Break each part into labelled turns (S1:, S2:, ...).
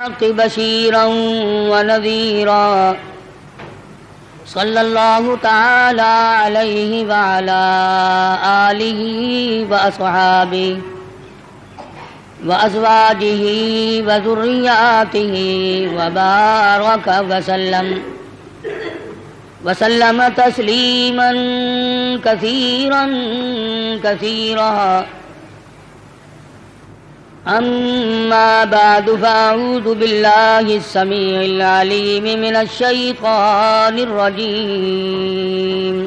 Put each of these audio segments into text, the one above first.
S1: بشيرا ونذيرا صلى الله تعالى عليه وعلى آله وأصحابه وأزواجه وذرياته وبارك وسلم تسليما كثيرا كثيرا. أما بعد فأعوذ بالله السميع العليم من الشيطان الرجيم.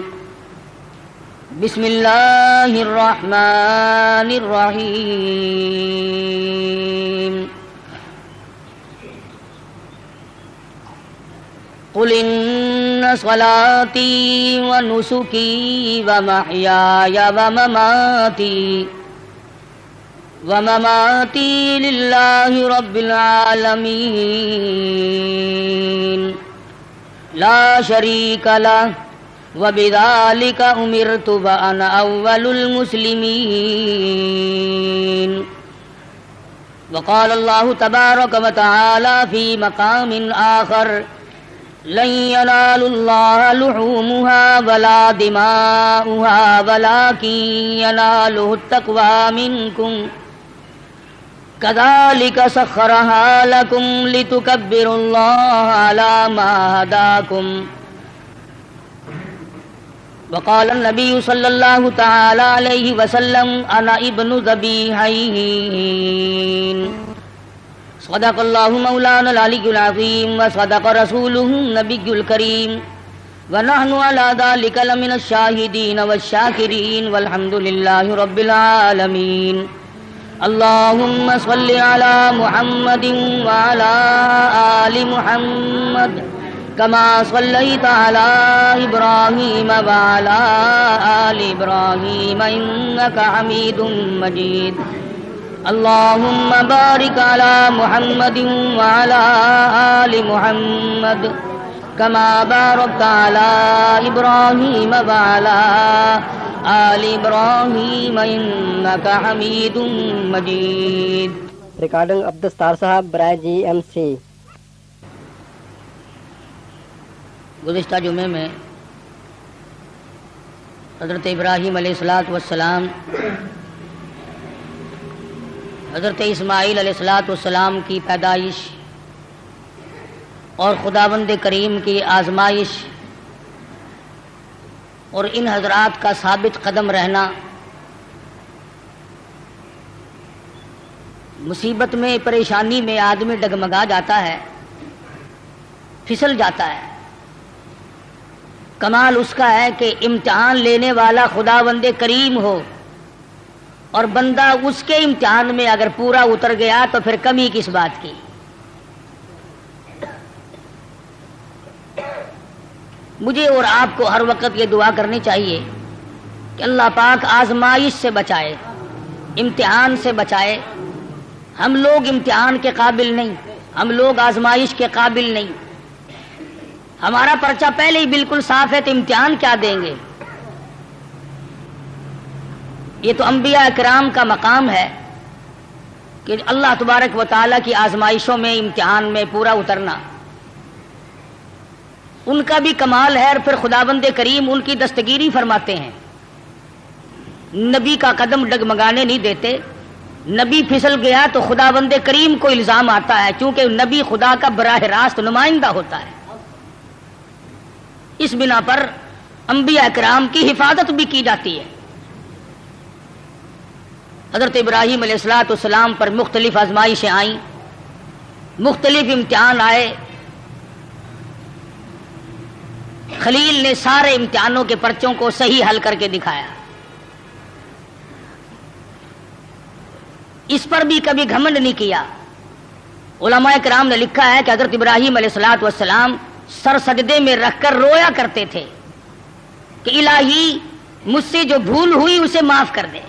S1: بسم الله الرحمن الرحيم. قل إن صلاتي ونسكي ومحياي ومماتي لله رب العالمين لا شريك له وبذلك أمرت وأنا أول المسلمين. وقال الله تبارك وتعالى في مقام آخر لن ينال الله لحومها ولا دماؤها ولكن يناله التقوى منكم كذلك سخرها لكم لتكبروا الله على ما هداكم. وقال النبي صلى الله تعالى عليه وسلم أنا ابن ذبيحين. صدق الله مولانا العلي العظيم وصدق رسوله النبي الكريم ونحن على ذلك لمن الشاهدين والشاكرين والحمد لله رب العالمين. اللهم صل على محمد وعلى آل محمد كما صليت على إبراهيم وعلى آل إبراهيم إنك حميد مجيد. اللهم بارك على محمد وعلى آل محمد كما باركت على إبراهيم وعلى آل إبراهيم إنك حميد مجيد.
S2: ریکارڈنگ عبدالستار صاحب برائے GMC.
S1: گزشتہ جمعے میں حضرت ابراہیم علیہ السلام حضرت اسماعیل علیہ السلام کی پیدائش اور خداوند کریم کی آزمائش اور ان حضرات کا ثابت قدم رہنا، مصیبت میں پریشانی میں آدمی ڈگمگا جاتا ہے، پھسل جاتا ہے. کمال اس کا ہے کہ امتحان لینے والا خداوند کریم ہو اور بندہ اس کے امتحان میں اگر پورا اتر گیا تو پھر کمی کس بات کی. مجھے اور آپ کو ہر وقت یہ دعا کرنی چاہیے کہ اللہ پاک آزمائش سے بچائے، امتحان سے بچائے. ہم لوگ امتحان کے قابل نہیں، ہم لوگ آزمائش کے قابل نہیں. ہمارا پرچہ پہلے ہی بالکل صاف ہے تو امتحان کیا دیں گے؟ یہ تو انبیاء کرام کا مقام ہے کہ اللہ تبارک و تعالیٰ کی آزمائشوں میں، امتحان میں پورا اترنا ان کا بھی کمال ہے. اور پھر خداوند کریم ان کی دستگیری فرماتے ہیں، نبی کا قدم ڈگمگانے نہیں دیتے. نبی پھسل گیا تو خداوند کریم کو الزام آتا ہے، چونکہ نبی خدا کا براہ راست نمائندہ ہوتا ہے. اس بنا پر انبیاء کرام کی حفاظت بھی کی جاتی ہے. حضرت ابراہیم علیہ السلام پر مختلف آزمائشیں آئیں، مختلف امتحان آئے. خلیل نے سارے امتحانوں کے پرچوں کو صحیح حل کر کے دکھایا. اس پر بھی کبھی گھمنڈ نہیں کیا. علماء کرام نے لکھا ہے کہ حضرت ابراہیم علیہ السلام سر سجدے میں رکھ کر رویا کرتے تھے کہ الہی مجھ سے جو بھول ہوئی اسے معاف کر دے.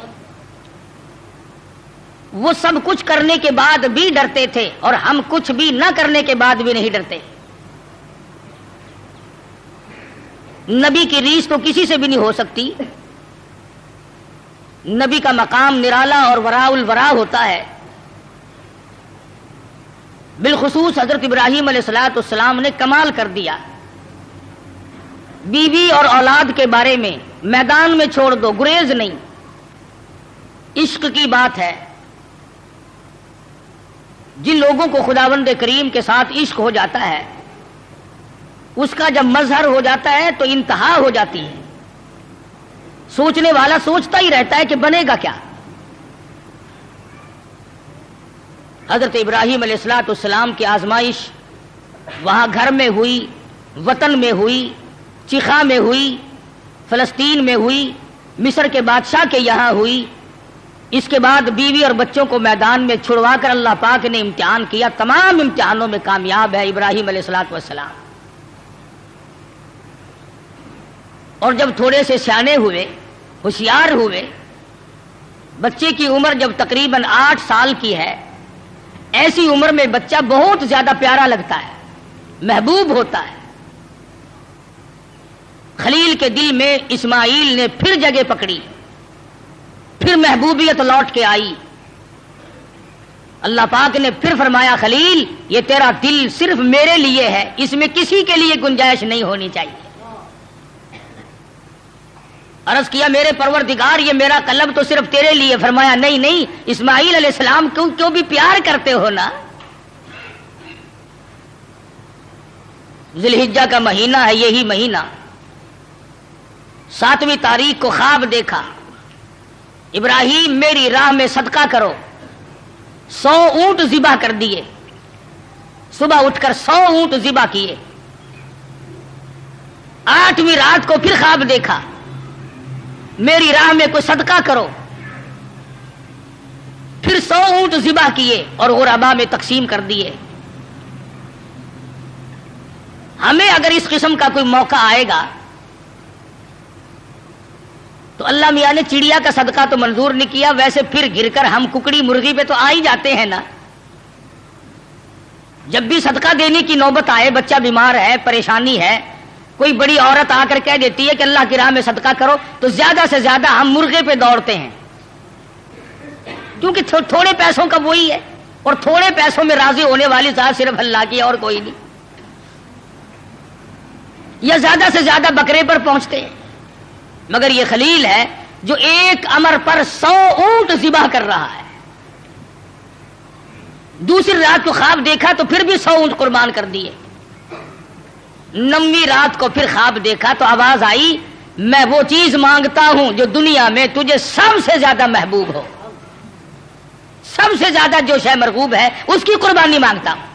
S1: وہ سب کچھ کرنے کے بعد بھی ڈرتے تھے اور ہم کچھ بھی نہ کرنے کے بعد بھی نہیں ڈرتے. نبی کی ریس تو کسی سے بھی نہیں ہو سکتی. نبی کا مقام نرالا اور وراء الورا ہوتا ہے. بالخصوص حضرت ابراہیم علیہ السلام نے کمال کر دیا. بیوی اور اولاد کے بارے میں میدان میں چھوڑ دو، گریز نہیں. عشق کی بات ہے. جن لوگوں کو خداوند کریم کے ساتھ عشق ہو جاتا ہے اس کا جب مظہر ہو جاتا ہے تو انتہا ہو جاتی ہے. سوچنے والا سوچتا ہی رہتا ہے کہ بنے گا کیا. حضرت ابراہیم علیہ السلام کی آزمائش وہاں گھر میں ہوئی، وطن میں ہوئی، چیخا میں ہوئی، فلسطین میں ہوئی، مصر کے بادشاہ کے یہاں ہوئی. اس کے بعد بیوی اور بچوں کو میدان میں چھڑوا کر اللہ پاک نے امتحان کیا. تمام امتحانوں میں کامیاب ہے ابراہیم علیہ السلام. اور جب تھوڑے سے سیانے ہوئے، ہوشیار ہوئے، بچے کی عمر جب تقریباً 8 سال کی ہے، ایسی عمر میں بچہ بہت زیادہ پیارا لگتا ہے، محبوب ہوتا ہے. خلیل کے دل میں اسماعیل نے پھر جگہ پکڑی، پھر محبوبیت لوٹ کے آئی. اللہ پاک نے پھر فرمایا خلیل یہ تیرا دل صرف میرے لیے ہے، اس میں کسی کے لیے گنجائش نہیں ہونی چاہیے. عرض کیا میرے پروردگار یہ میرا قلب تو صرف تیرے لیے. فرمایا نہیں نہیں، اسماعیل علیہ السلام کیوں بھی پیار کرتے ہو نا. ذی الحجہ کا مہینہ ہے، یہی مہینہ 7ویں تاریخ کو خواب دیکھا، ابراہیم میری راہ میں صدقہ کرو. 100 اونٹ ذبح کر دیے. صبح اٹھ کر 100 اونٹ ذبح کیے. 8ویں رات کو پھر خواب دیکھا، میری راہ میں کوئی صدقہ کرو. پھر 100 اونٹ ذبح کیے اور غربا میں تقسیم کر دیے. ہمیں اگر اس قسم کا کوئی موقع آئے گا تو اللہ میاں نے چڑیا کا صدقہ تو منظور نہیں کیا، ویسے پھر گر کر ہم ککڑی مرغی پہ تو آ ہی جاتے ہیں نا. جب بھی صدقہ دینے کی نوبت آئے، بچہ بیمار ہے، پریشانی ہے، کوئی بڑی عورت آ کر کہہ دیتی ہے کہ اللہ کی راہ میں صدقہ کرو، تو زیادہ سے زیادہ ہم مرغے پہ دوڑتے ہیں، کیونکہ تھوڑے پیسوں کا وہی ہے، اور تھوڑے پیسوں میں راضی ہونے والی ذات صرف اللہ کی اور کوئی نہیں. یا زیادہ سے زیادہ بکرے پر پہنچتے ہیں. مگر یہ خلیل ہے جو ایک امر پر 100 اونٹ ذبح کر رہا ہے. دوسری رات کو خواب دیکھا تو پھر بھی 100 اونٹ قربان کر دیے. 9ویں رات کو پھر خواب دیکھا تو آواز آئی میں وہ چیز مانگتا ہوں جو دنیا میں تجھے سب سے زیادہ محبوب ہو، سب سے زیادہ جو شے مرغوب ہے اس کی قربانی مانگتا ہوں.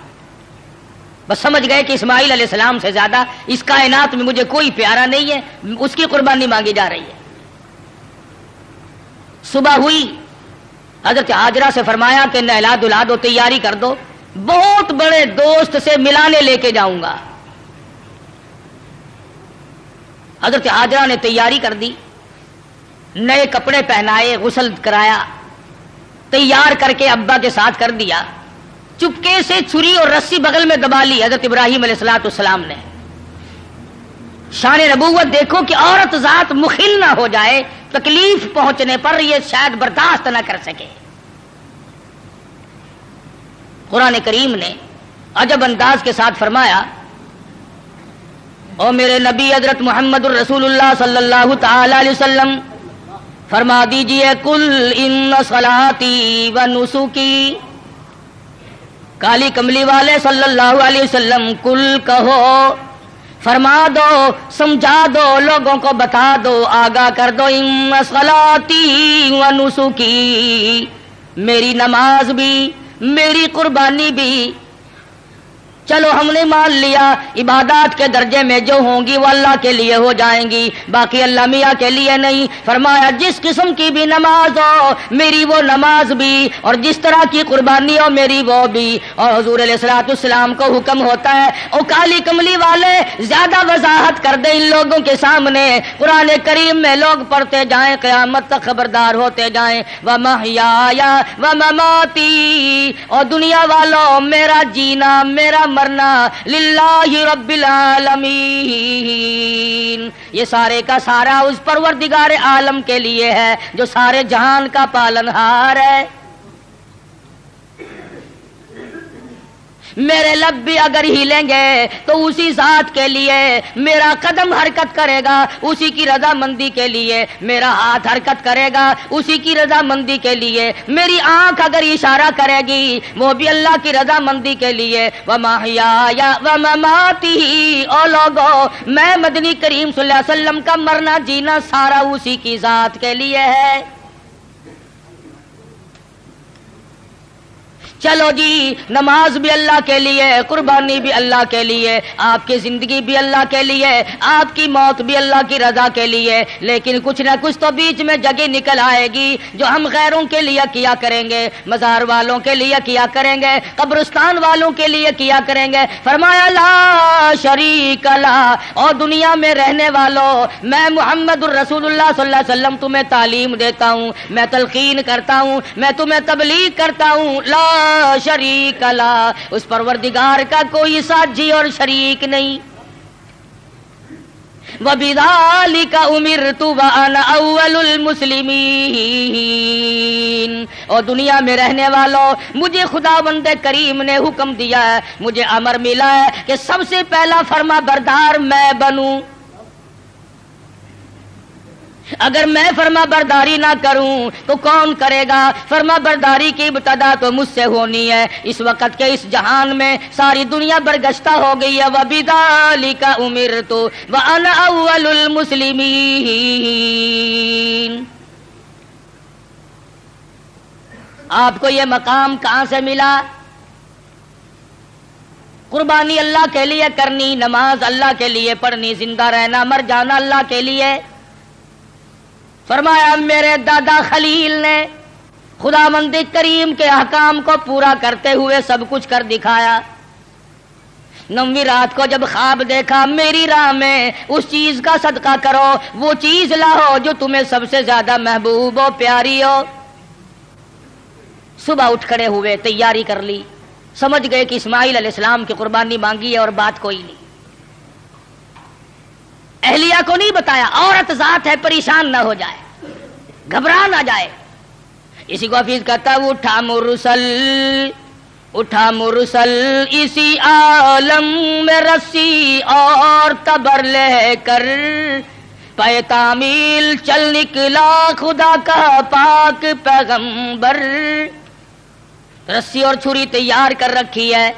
S1: بس سمجھ گئے کہ اسماعیل علیہ السلام سے زیادہ اس کائنات میں مجھے کوئی پیارا نہیں ہے، اس کی قربانی مانگی جا رہی ہے. صبح ہوئی، حضرت ہاجرہ سے فرمایا کہ نہلا دھلا دو، تیاری کر دو، بہت بڑے دوست سے ملانے لے کے جاؤں گا. حضرت ہاجرہ نے تیاری کر دی، نئے کپڑے پہنائے، غسل کرایا، تیار کر کے ابا کے ساتھ کر دیا. چپکے سے چھری اور رسی بغل میں دبا لی حضرت ابراہیم علیہ السلام نے. شان نبوت دیکھو کہ عورت ذات مخل نہ ہو جائے، تکلیف پہنچنے پر یہ شاید برداشت نہ کر سکے. قرآن کریم نے عجب انداز کے ساتھ فرمایا او میرے نبی حضرت محمد الرسول اللہ صلی اللہ تعالی علیہ وسلم فرما دیجئے کل ان صلاتی و نسکی. کالی کملی والے صلی اللہ علیہ وسلم کل کہو، فرما دو، سمجھا دو، لوگوں کو بتا دو، آگاہ کر دو. ان صلاتی و نسکی، میری نماز بھی، میری قربانی بھی، چلو ہم نے مان لیا عبادات کے درجے میں جو ہوں گی وہ اللہ کے لیے ہو جائیں گی، باقی اللہ میاں کے لیے نہیں. فرمایا جس قسم کی بھی نماز ہو میری وہ نماز بھی، اور جس طرح کی قربانی ہو میری وہ بھی. اور حضور علیہ الصلوۃ والسلام کو حکم ہوتا ہے او کالی کملی والے زیادہ وضاحت کر دے ان لوگوں کے سامنے. قرآن کریم میں لوگ پڑھتے جائیں، قیامت تک خبردار ہوتے جائیں. وَمَحْيَايَ وَمَمَاتِي، اور دنیا والوں میرا جینا میرا مرنا للہ رب العالمین، یہ سارے کا سارا اس پروردگار عالم کے لیے ہے جو سارے جہان کا پالنہار ہے. میرے لب بھی اگر ہلیں گے تو اسی ذات کے لیے، میرا قدم حرکت کرے گا اسی کی رضا مندی کے لیے، میرا ہاتھ حرکت کرے گا اسی کی رضا مندی کے لیے، میری آنکھ اگر اشارہ کرے گی وہ بھی اللہ کی رضا مندی کے لیے۔ وَمَحْيَايَ وَمَمَاتِي، او لوگو میں مدنی کریم صلی اللہ علیہ وسلم کا مرنا جینا سارا اسی کی ذات کے لیے ہے۔ چلو جی، نماز بھی اللہ کے لیے، قربانی بھی اللہ کے لیے، آپ کی زندگی بھی اللہ کے لیے، آپ کی موت بھی اللہ کی رضا کے لیے، لیکن کچھ نہ کچھ تو بیچ میں جگہ نکل آئے گی جو ہم غیروں کے لیے کیا کریں گے، مزار والوں کے لیے کیا کریں گے، قبرستان والوں کے لیے کیا کریں گے۔ فرمایا لا شریک لا، اور دنیا میں رہنے والوں میں محمد الرسول اللہ صلی اللہ علیہ وسلم تمہیں تعلیم دیتا ہوں، میں تلقین کرتا ہوں، میں تمہیں تبلیغ کرتا ہوں، لا شریک لا، اس پروردگار کا کوئی ساتھی اور شریک نہیں۔ وَبِذَلِكَ أُمِرْتُ وَأَنَا أَوَّلُ الْمُسْلِمِينَ، اور دنیا میں رہنے والوں مجھے خداوند کریم نے حکم دیا ہے، مجھے امر ملا ہے کہ سب سے پہلا فرما بردار میں بنوں۔ اگر میں فرما برداری نہ کروں تو کون کرے گا؟ فرما برداری کی ابتدا تو مجھ سے ہونی ہے۔ اس وقت کے اس جہان میں ساری دنیا برگشتہ ہو گئی ہے۔ وَبِذَلِكَ أُمِرْتُ وَأَنَا أَوَّلُ الْمُسْلِمِينَ۔ آپ کو یہ مقام کہاں سے ملا؟ قربانی اللہ کے لیے کرنی، نماز اللہ کے لیے پڑھنی، زندہ رہنا مر جانا اللہ کے لیے۔ فرمایا میرے دادا خلیل نے خداوند کریم کے احکام کو پورا کرتے ہوئے سب کچھ کر دکھایا۔ 9ویں رات کو جب خواب دیکھا، میری راہ میں اس چیز کا صدقہ کرو، وہ چیز لاؤ جو تمہیں سب سے زیادہ محبوب ہو، پیاری ہو۔ صبح اٹھ کھڑے ہوئے، تیاری کر لی، سمجھ گئے کہ اسماعیل علیہ السلام کی قربانی مانگی ہے اور بات کوئی نہیں۔ اہلیہ کو نہیں بتایا، عورت ذات ہے، پریشان نہ ہو جائے، گھبرا نہ جائے۔ اسی کو حفیظ کہتا ہے، اٹھا مرسل اسی عالم میں رسی اور تبر لے کر، پے تعمیل چل نکلا خدا کا پاک پیغمبر۔ رسی اور چھری تیار کر رکھی ہے،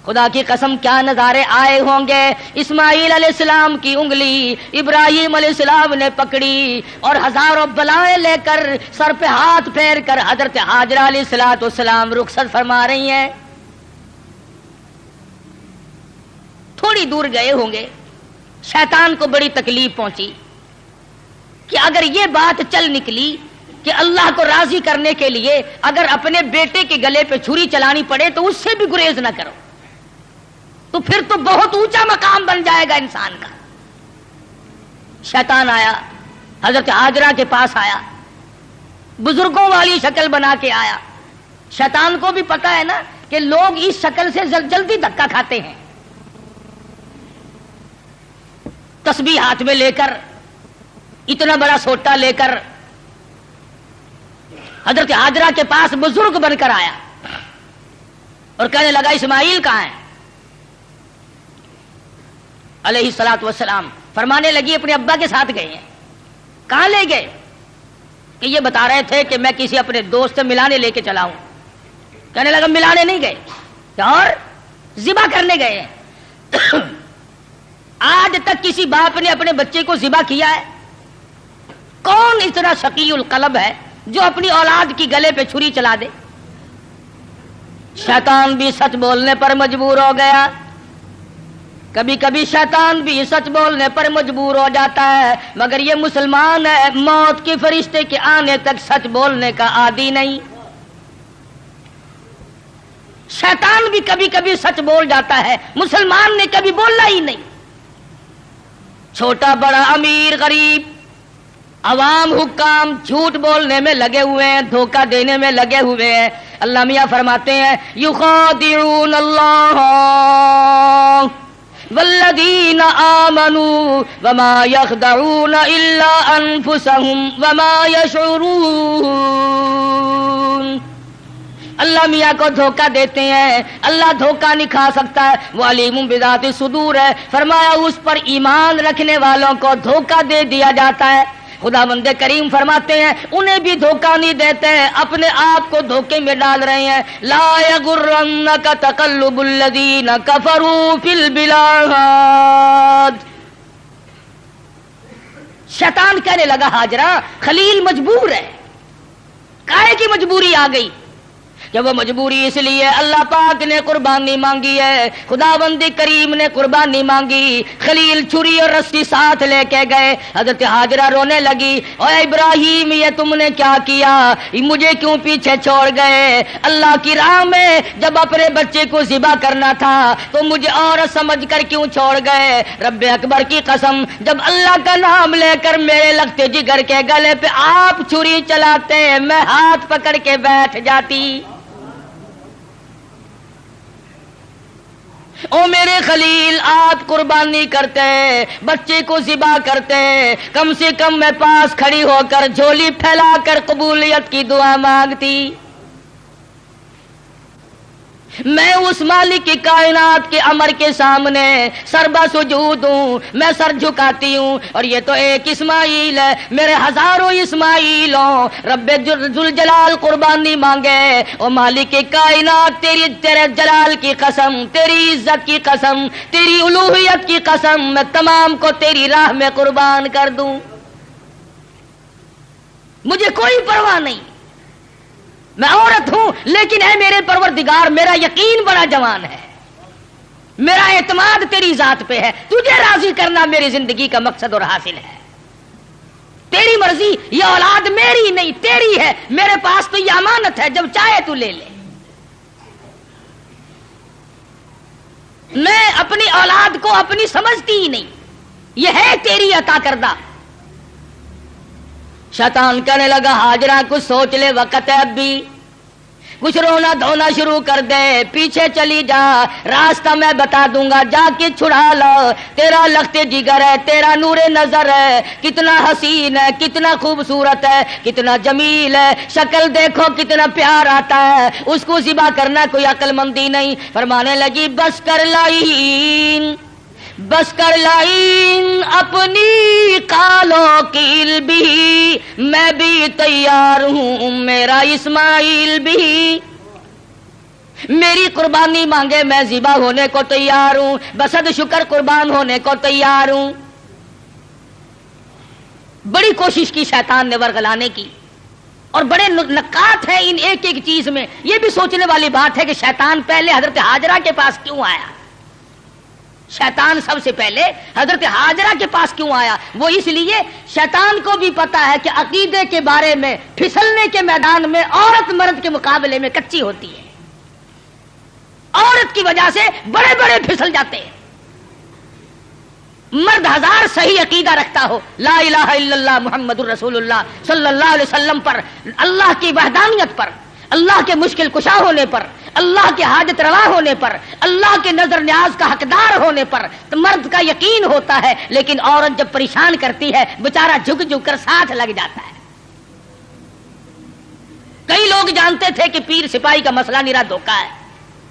S1: خدا کی قسم کیا نظارے آئے ہوں گے۔ اسماعیل علیہ السلام کی انگلی ابراہیم علیہ السلام نے پکڑی اور ہزاروں بلائیں لے کر سر پہ ہاتھ پھیر کر حضرت ہاجرہ علیہ السلام رخصت فرما رہی ہیں۔ تھوڑی دور گئے ہوں گے، شیطان کو بڑی تکلیف پہنچی کہ اگر یہ بات چل نکلی کہ اللہ کو راضی کرنے کے لیے اگر اپنے بیٹے کے گلے پہ چھری چلانی پڑے تو اس سے بھی گریز نہ کرو، تو پھر تو بہت اونچا مقام بن جائے گا انسان کا۔ شیطان آیا، حضرت ہاجرہ کے پاس آیا، بزرگوں والی شکل بنا کے آیا۔ شیطان کو بھی پتا ہے نا کہ لوگ اس شکل سے جلدی دھکا کھاتے ہیں۔ تسبیح ہاتھ میں لے کر، اتنا بڑا سوٹا لے کر حضرت ہاجرہ کے پاس بزرگ بن کر آیا اور کہنے لگا اسماعیل کہاں ہے علیہ الصلوۃ والسلام؟ فرمانے لگی اپنے ابا کے ساتھ گئے ہیں۔ کہاں لے گئے؟ کہ یہ بتا رہے تھے کہ میں کسی اپنے دوست سے ملانے لے کے چلا ہوں۔ کہنے لگا ملانے نہیں گئے اور ذبح کرنے گئے ہیں۔ آج تک کسی باپ نے اپنے بچے کو ذبح کیا ہے؟ کون اتنا شقی القلب ہے جو اپنی اولاد کی گلے پہ چھری چلا دے؟ شیطان بھی سچ بولنے پر مجبور ہو گیا۔ کبھی کبھی شیطان بھی سچ بولنے پر مجبور ہو جاتا ہے، مگر یہ مسلمان ہے، موت کے فرشتے کے آنے تک سچ بولنے کا عادی نہیں۔ شیطان بھی کبھی کبھی سچ بول جاتا ہے، مسلمان نے کبھی بولنا ہی نہیں۔ چھوٹا بڑا امیر غریب عوام حکام جھوٹ بولنے میں لگے ہوئے ہیں، دھوکہ دینے میں لگے ہوئے ہیں۔ اللہ میاں فرماتے ہیں یخادعون اللہ والذین آمنوا وما یخدعون الا انفسهم وما یشعرون۔ اللہ میاں کو دھوکہ دیتے ہیں، اللہ دھوکہ نہیں کھا سکتا ہے، وہ علیم بذات الصدور ہے، فرمایا اس پر ایمان رکھنے والوں کو دھوکہ دے دیا جاتا ہے۔ خدا بندے کریم فرماتے ہیں انہیں بھی دھوکہ نہیں دیتے ہیں، اپنے آپ کو دھوکے میں ڈال رہے ہیں۔ لا یغرنک تقلب الذین کفروا فی البلاد۔ شیطان کہنے لگا ہاجرہ خلیل مجبور ہے، کائے کی مجبوری آ گئی؟ جب وہ مجبوری اس لیے اللہ پاک نے قربانی مانگی ہے، خداوند کریم نے قربانی مانگی، خلیل چھری اور رسی ساتھ لے کے گئے۔ حضرت ہاجرہ رونے لگی، اے ابراہیم یہ تم نے کیا کیا، مجھے کیوں پیچھے چھوڑ گئے؟ اللہ کی راہ میں جب اپنے بچے کو ذبح کرنا تھا تو مجھے عورت سمجھ کر کیوں چھوڑ گئے؟ رب اکبر کی قسم، جب اللہ کا نام لے کر میرے لگتے جگر کے گلے پہ آپ چھری چلاتے میں ہاتھ پکڑ کے بیٹھ جاتی۔ او میرے خلیل آپ قربانی کرتے، بچے کو ذبح کرتے، کم سے کم میں پاس کھڑی ہو کر جھولی پھیلا کر قبولیت کی دعا مانگتی۔ میں اس مالک کی کائنات کے امر کے سامنے سربا سجود ہوں، میں سر جھکاتی ہوں، اور یہ تو ایک اسماعیل ہے، میرے ہزاروں اسماعیل ہوں۔ رب ذوالجلال قربانی مانگے، او مالک کی کائنات تیرے جلال کی قسم، تیری عزت کی قسم، تیری الوہیت کی قسم، میں تمام کو تیری راہ میں قربان کر دوں، مجھے کوئی پرواہ نہیں، میں عورت ہوں لیکن اے میرے پروردگار میرا یقین بڑا جوان ہے، میرا اعتماد تیری ذات پہ ہے، تجھے راضی کرنا میری زندگی کا مقصد اور حاصل ہے، تیری مرضی، یہ اولاد میری نہیں تیری ہے، میرے پاس تو یہ امانت ہے، جب چاہے تو لے لے، میں اپنی اولاد کو اپنی سمجھتی ہی نہیں، یہ ہے تیری عطا کردہ۔ شیطان کہنے لگا ہاجرہ کچھ سوچ لے، وقت ہے اب بھی، کچھ رونا دھونا شروع کر دے، پیچھے چلی جا، راستہ میں بتا دوں گا، جا کے چھڑا لو، تیرا لخت جگر ہے، تیرا نور نظر ہے، کتنا حسین ہے، کتنا خوبصورت ہے، کتنا جمیل ہے، شکل دیکھو کتنا پیار آتا ہے، اس کو ذبح کرنا کوئی عقل مندی نہیں۔ فرمانے لگی بس کر لائن، بس کر لائن اپنی کالوں کیل بھی، میں بھی تیار ہوں میرا اسماعیل بھی، میری قربانی مانگے میں ذبح ہونے کو تیار ہوں، بسد شکر قربان ہونے کو تیار ہوں۔ بڑی کوشش کی شیطان نے ورغلانے کی، اور بڑے نکات ہیں ان ایک ایک چیز میں۔ یہ بھی سوچنے والی بات ہے کہ شیطان پہلے حضرت ہاجرہ کے پاس کیوں آیا، شیطان سب سے پہلے حضرت ہاجرہ کے پاس کیوں آیا؟ وہ اس لیے شیطان کو بھی پتا ہے کہ عقیدے کے بارے میں پھسلنے کے میدان میں عورت مرد کے مقابلے میں کچی ہوتی ہے، عورت کی وجہ سے بڑے بڑے پھسل جاتے ہیں۔ مرد ہزار صحیح عقیدہ رکھتا ہو، لا الہ الا اللہ محمد الرسول اللہ صلی اللہ علیہ وسلم پر، اللہ کی وحدانیت پر، اللہ کے مشکل کشا ہونے پر، اللہ کے حاجت روا ہونے پر، اللہ کے نظر نیاز کا حقدار ہونے پر تو مرد کا یقین ہوتا ہے، لیکن عورت جب پریشان کرتی ہے بیچارہ جھک جھک کر ساتھ لگ جاتا ہے۔ کئی لوگ جانتے تھے کہ پیر سپاہی کا مسئلہ نرا دھوکہ ہے،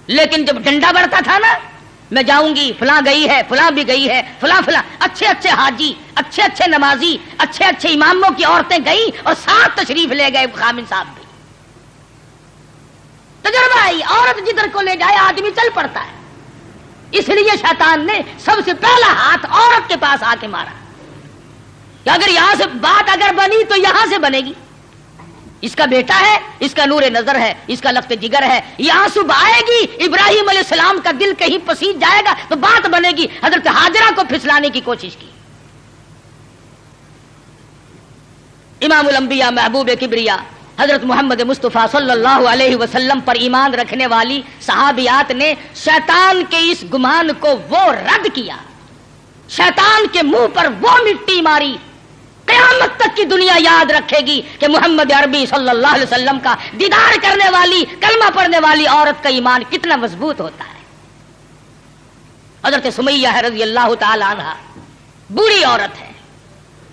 S1: لیکن جب ڈنڈا بڑھتا تھا نا، میں جاؤں گی، فلاں گئی ہے، فلاں بھی گئی ہے، فلاں فلاں اچھے اچھے حاجی، اچھے اچھے نمازی، اچھے اچھے اماموں کی عورتیں گئیں اور ساتھ تشریف لے گئے خامن صاحب بھی۔ تجربہ ہے، عورت جدھر کو لے جائے آدمی چل پڑتا ہے۔ اس لیے شیطان نے سب سے پہلا ہاتھ عورت کے پاس آ کے مارا کہ اگر یہاں سے بات اگر بنی تو یہاں سے بنے گی، اس کا بیٹا ہے، اس کا نور نظر ہے، اس کا لخت جگر ہے، یہاں صبح آئے گی، ابراہیم علیہ السلام کا دل کہیں پسیج جائے گا تو بات بنے گی۔ حضرت ہاجرہ کو پھسلانے کی کوشش کی۔ امام الانبیاء محبوب کبریا حضرت محمد مصطفیٰ صلی اللہ علیہ وسلم پر ایمان رکھنے والی صحابیات نے شیطان کے اس گمان کو وہ رد کیا، شیطان کے منہ پر وہ مٹی ماری۔ قیامت تک کی دنیا یاد رکھے گی کہ محمد عربی صلی اللہ علیہ وسلم کا دیدار کرنے والی، کلمہ پڑھنے والی عورت کا ایمان کتنا مضبوط ہوتا ہے۔ حضرت سمیہ ہے رضی اللہ تعالی عنہا، بوڑھی عورت ہے،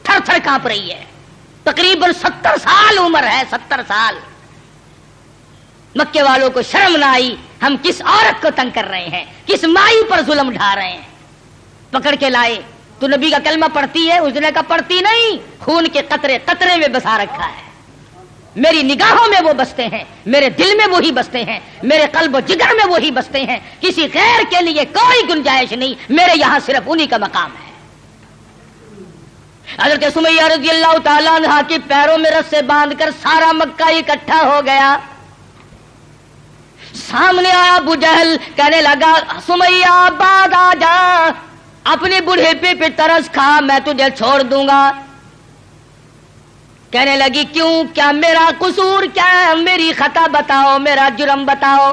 S1: تھر تھر کانپ رہی ہے، تقریباً 70 سال عمر ہے، 70 سال۔ مکے والوں کو شرم نہ آئی، ہم کس عورت کو تنگ کر رہے ہیں، کس مائی پر ظلم ڈھا رہے ہیں. پکڑ کے لائے. تو نبی کا کلمہ پڑھتی ہے؟ اس نے کہا پڑھتی نہیں، خون کے قطرے قطرے میں بسا رکھا ہے. میری نگاہوں میں وہ بستے ہیں، میرے دل میں وہی بستے ہیں، میرے قلب و جگر میں وہی بستے ہیں. کسی غیر کے لیے کوئی گنجائش نہیں، میرے یہاں صرف انہی کا مقام ہے. حضرت سمیہ رضی اللہ تعالیٰ عنہا کے پیروں میں رسے باندھ کر سارا مکہ اکٹھا ہو گیا. سامنے آیا ابو جہل، کہنے لگا سمیہ بعد آ جا، اپنے بڑھیپے پہ ترس کھا، میں تجھے چھوڑ دوں گا. کہنے لگی کیوں، کیا میرا قصور کیا ہے، میری خطا بتاؤ، میرا جرم بتاؤ.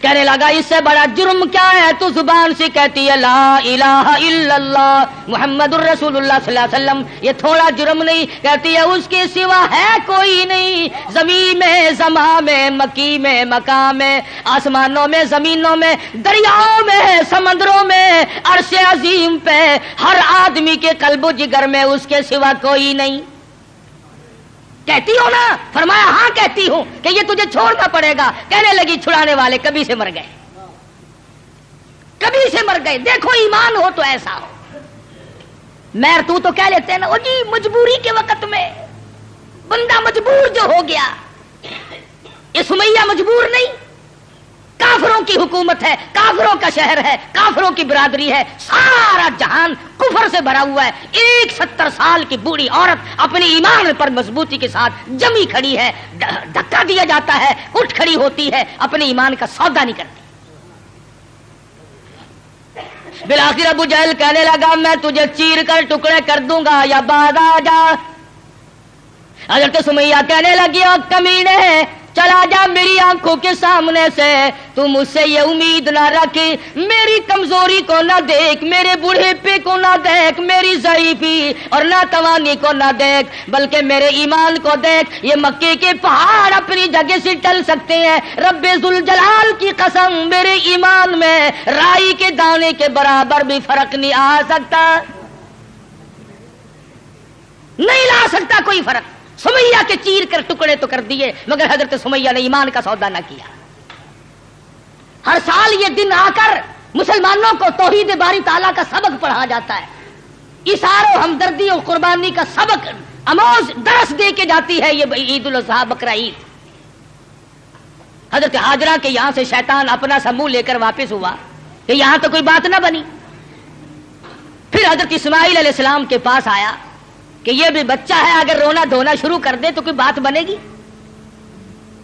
S1: کہنے لگا اس سے بڑا جرم کیا ہے، تو زبان سے کہتی ہے لا الہ الا اللہ محمد الرسول اللہ صلی اللہ علیہ وسلم، یہ تھوڑا جرم نہیں. کہتی ہے اس کے سوا ہے کوئی نہیں، زمین میں، زماں میں، مکی میں، مکان میں، آسمانوں میں، زمینوں میں، دریاؤں میں، سمندروں میں، عرش عظیم پہ، ہر آدمی کے قلب و جگر میں اس کے سوا کوئی نہیں. کہتی ہو نا؟ فرمایا ہاں کہتی ہوں کہ یہ تجھے چھوڑنا پڑے گا. کہنے لگی چھڑانے والے کبھی سے مر گئے، کبھی سے مر گئے. دیکھو ایمان ہو تو ایسا ہو. میر تو کہہ لیتے ہیں نا، جی مجبوری کے وقت میں بندہ مجبور جو ہو گیا. یہ سمیہ مجبور نہیں، کافروں کی حکومت ہے، کافروں کا شہر ہے، کافروں کی برادری ہے، سارا جہان کفر سے بھرا ہوا ہے. 70 سال کی بوڑھی عورت اپنی ایمان پر مضبوطی کے ساتھ جمی کھڑی ہے. دھکا دیا جاتا ہے، اٹھ کھڑی ہوتی ہے، اپنے ایمان کا سودا نہیں کرتی. بالآخر ابو جہل کہنے لگا میں تجھے چیر کر ٹکڑے کر دوں گا یا بعد آ جا. حضرت سمیہ کہنے لگی او کمینے، چلا جا میری آنکھوں کے سامنے سے. تم مجھ سے یہ امید نہ رکھ، میری کمزوری کو نہ دیکھ، میرے بوڑھیپے کو نہ دیکھ، میری ضعیفی اور ناتوانی کو نہ دیکھ، بلکہ میرے ایمان کو دیکھ. یہ مکے کے پہاڑ اپنی جگہ سے ٹل سکتے ہیں، رب ذوالجلال کی قسم میرے ایمان میں رائی کے دانے کے برابر بھی فرق نہیں آ سکتا، نہیں لا سکتا کوئی فرق. سمیہ کے چیر کر ٹکڑے تو کر دیے، مگر حضرت سمیہ نے ایمان کا سودا نہ کیا. ہر سال یہ دن آ کر مسلمانوں کو توحید باری تعالیٰ کا سبق پڑھا جاتا ہے. ایثار و ہمدردی اور قربانی کا سبق آموز درس دے کے جاتی ہے یہ عید الاضحیٰ بقرہ عید. حضرت ہاجرہ کے یہاں سے شیطان اپنا سا منہ لے کر واپس ہوا کہ یہاں تو کوئی بات نہ بنی. پھر حضرت اسماعیل علیہ السلام کے پاس آیا کہ یہ بھی بچہ ہے، اگر رونا دھونا شروع کر دے تو کوئی بات بنے گی.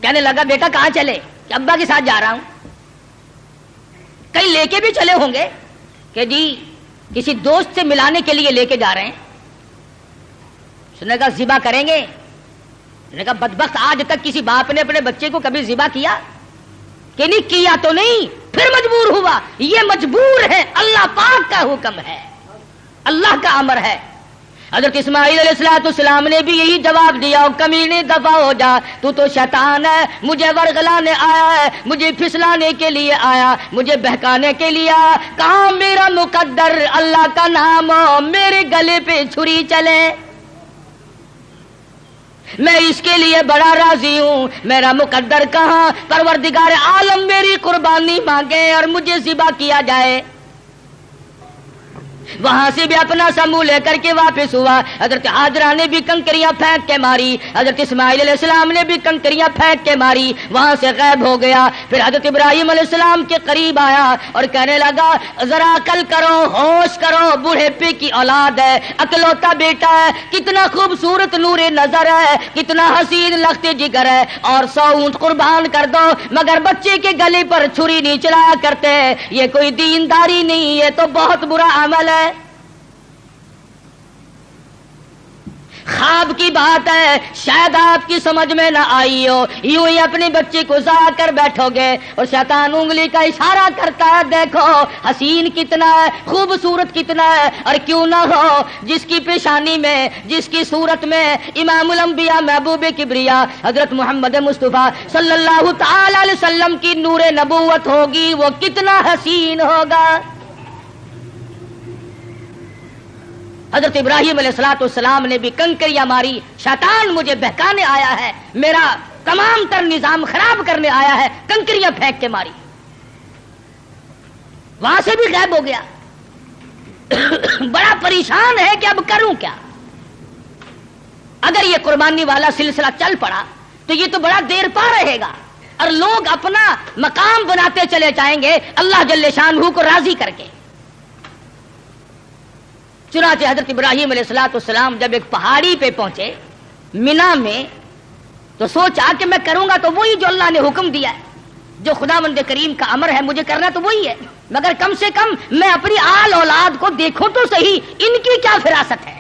S1: کہنے لگا بیٹا کہاں چلے؟ کہ ابا کے ساتھ جا رہا ہوں. کہیں لے کے بھی چلے ہوں گے کہ جی کسی دوست سے ملانے کے لیے لے کے جا رہے ہیں. اس نے کہا ذبح کریں گے. اس نے کہا بدبخت آج تک کسی باپ نے اپنے بچے کو کبھی ذبح کیا کہ نہیں کیا؟ تو نہیں، پھر مجبور ہوا. یہ مجبور ہے، اللہ پاک کا حکم ہے، اللہ کا امر ہے. حضرت اسماعیل علیہ السلام نے بھی یہی جواب دیا کمینے دفع ہو جا، تو شیطان ہے، مجھے ورغلانے آیا ہے، مجھے پھسلانے کے لیے آیا، مجھے بہکانے کے لیے آیا. کہاں میرا مقدر اللہ کا نام ہو میرے گلے پہ چھری چلے، میں اس کے لیے بڑا راضی ہوں. میرا مقدر کہاں؟ پروردگار عالم میری قربانی مانگے اور مجھے ذبح کیا جائے. وہاں سے بھی اپنا سمو لے کر کے واپس ہوا. حضرت ہاجرہ نے بھی کنکریاں پھینک کے ماری، حضرت اسماعیل علیہ السلام نے بھی کنکریاں پھینک کے ماری، وہاں سے غائب ہو گیا. پھر حضرت ابراہیم علیہ السلام کے قریب آیا اور کہنے لگا ذرا عقل کرو، ہوش کرو، بوڑھیپے کی اولاد ہے، اکلوتا بیٹا ہے، کتنا خوبصورت نور نظر ہے، کتنا حسین لخت جگر ہے، اور 100 اونٹ قربان کر دو مگر بچے کے گلے پر چھری نہیں چلایا کرتے. یہ کوئی دینداری نہیں، یہ تو بہت برا عمل ہے. خواب کی بات ہے، شاید آپ کی سمجھ میں نہ آئی ہو. یوں ہی اپنے بچے کو ضائع کر بیٹھو گے اور شیطان انگلی کا اشارہ کرتا ہے دیکھو حسین کتنا ہے، خوبصورت کتنا ہے. اور کیوں نہ ہو جس کی پیشانی میں، جس کی صورت میں امام الانبیاء محبوب کبریا حضرت محمد مصطفیٰ صلی اللہ تعالی علیہ وسلم کی نور نبوت ہوگی، وہ کتنا حسین ہوگا. حضرت ابراہیم علیہ السلام نے بھی کنکریاں ماری. شیطان مجھے بہکانے آیا ہے، میرا تمام تر نظام خراب کرنے آیا ہے، کنکریاں پھینک کے ماری، وہاں سے بھی غائب ہو گیا۔ بڑا پریشان ہے کہ اب کروں کیا؟ اگر یہ قربانی والا سلسلہ چل پڑا تو یہ تو بڑا دیر پا رہے گا، اور لوگ اپنا مقام بناتے چلے جائیں گے اللہ جل شانہ کو راضی کر کے۔ چنانچہ حضرت ابراہیم علیہ السلام جب ایک پہاڑی پہ پہنچے مینا میں، تو سوچا کہ میں کروں گا تو وہی جو اللہ نے حکم دیا ہے، جو خداوند کریم کا امر ہے مجھے کرنا تو وہی ہے، مگر کم سے کم میں اپنی آل اولاد کو دیکھوں تو صحیح، ان کی کیا فراست ہے۔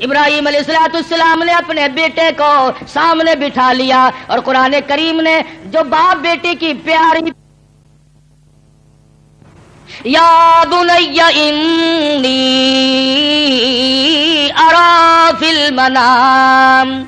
S1: ابراہیم علیہ السلام نے اپنے بیٹے کو سامنے بٹھا لیا، اور قرآن کریم نے جو باپ بیٹے کی پیاری یا بنی انی ارا فی المنام،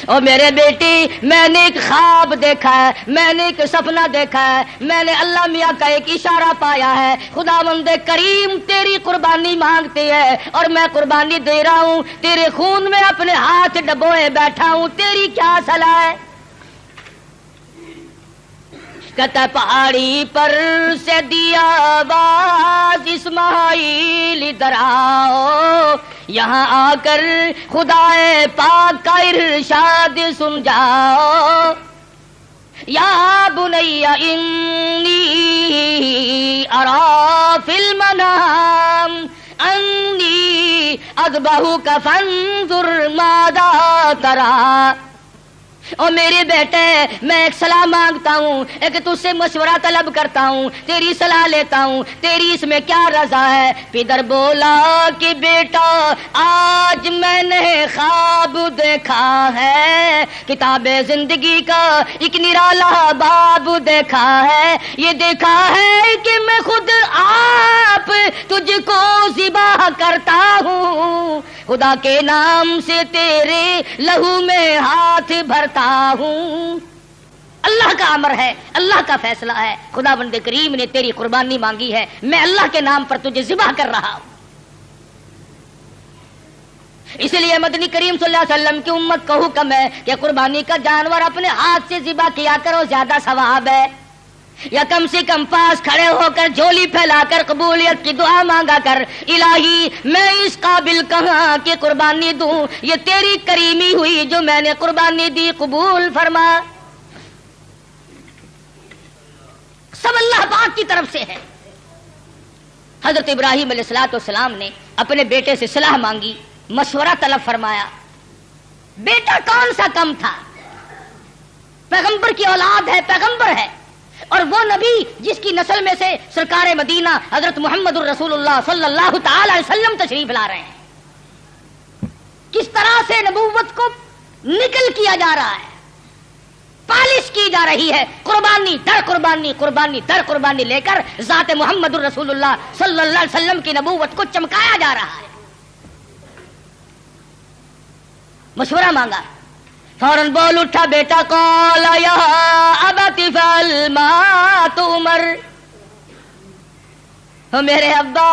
S1: اور میرے بیٹی میں نے ایک خواب دیکھا ہے، میں نے ایک سپنا دیکھا ہے، میں نے اللہ میاں کا ایک اشارہ پایا ہے، خداوند کریم تیری قربانی مانگتی ہے اور میں قربانی دے رہا ہوں، تیرے خون میں اپنے ہاتھ ڈبوئے بیٹھا ہوں، تیری کیا صلاح ہے؟ کہتا پہاڑی پر سے دیا آواز اسماعیل ادھر آؤ، یہاں آ کر خدا پاک کا ارشاد سن جاؤ، یا بنی انی ارا فی المنام انی اذبحک فانظر ماذا تری، اور میرے بیٹے میں ایک صلاح مانگتا ہوں، ایک تجھ سے مشورہ طلب کرتا ہوں، تیری صلاح لیتا ہوں، تیری اس میں کیا رضا ہے؟ پدر بولا کہ بیٹا آج میں نے خواب دیکھا ہے، کتاب زندگی کا ایک نرالا باب دیکھا ہے، یہ دیکھا ہے کہ میں خود آپ تجھ کو ذبح کرتا ہوں، خدا کے نام سے تیرے لہو میں ہاتھ بھرتا ہوں۔ اللہ کا امر ہے، اللہ کا فیصلہ ہے، خداوند کریم نے تیری قربانی مانگی ہے، میں اللہ کے نام پر تجھے ذبح کر رہا ہوں۔ اس لیے مدنی کریم صلی اللہ علیہ وسلم کی امت کا حکم ہے کہ قربانی کا جانور اپنے ہاتھ سے ذبح کیا کرو، زیادہ ثواب ہے، یا کم سے کم پاس کھڑے ہو کر جھولی پھیلا کر قبولیت کی دعا مانگا کر، الہی میں اس قابل کہاں کہ قربانی دوں، یہ تیری کریمی ہوئی جو میں نے قربانی دی، قبول فرما۔ سب اللہ پاک کی طرف سے ہے۔ حضرت ابراہیم علیہ السلام نے اپنے بیٹے سے صلاح مانگی، مشورہ طلب فرمایا۔ بیٹا کون سا کم تھا، پیغمبر کی اولاد ہے، پیغمبر ہے، اور وہ نبی جس کی نسل میں سے سرکار مدینہ حضرت محمد الرسول اللہ صلی اللہ تعالی علیہ وسلم تشریف لا رہے ہیں، کس طرح سے نبوت کو نکل کیا جا رہا ہے، پالش کی جا رہی ہے، قربانی در قربانی، قربانی در قربانی لے کر ذات محمد الرسول اللہ صلی اللہ علیہ وسلم کی نبوت کو چمکایا جا رہا ہے۔ مشورہ مانگا، فوراً بول اٹھا بیٹا، قال یا ابت فعل ما تؤمر، میرے ابا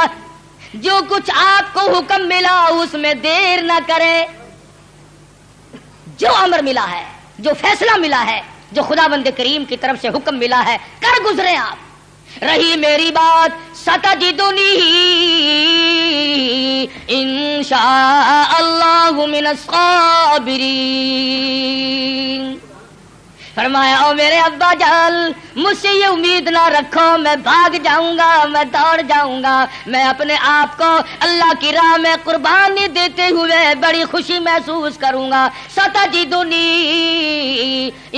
S1: جو کچھ آپ کو حکم ملا اس میں دیر نہ کرے، جو امر ملا ہے، جو فیصلہ ملا ہے، جو خداوند کریم کی طرف سے حکم ملا ہے کر گزرے آپ۔ رہی میری بات ستجدنی انشاء اللہ من الصابرین، فرمایا او میرے ابا جان مجھ سے یہ امید نہ رکھو میں بھاگ جاؤں گا، میں دوڑ جاؤں گا، میں اپنے آپ کو اللہ کی راہ میں قربانی دیتے ہوئے بڑی خوشی محسوس کروں گا۔ ستجدنی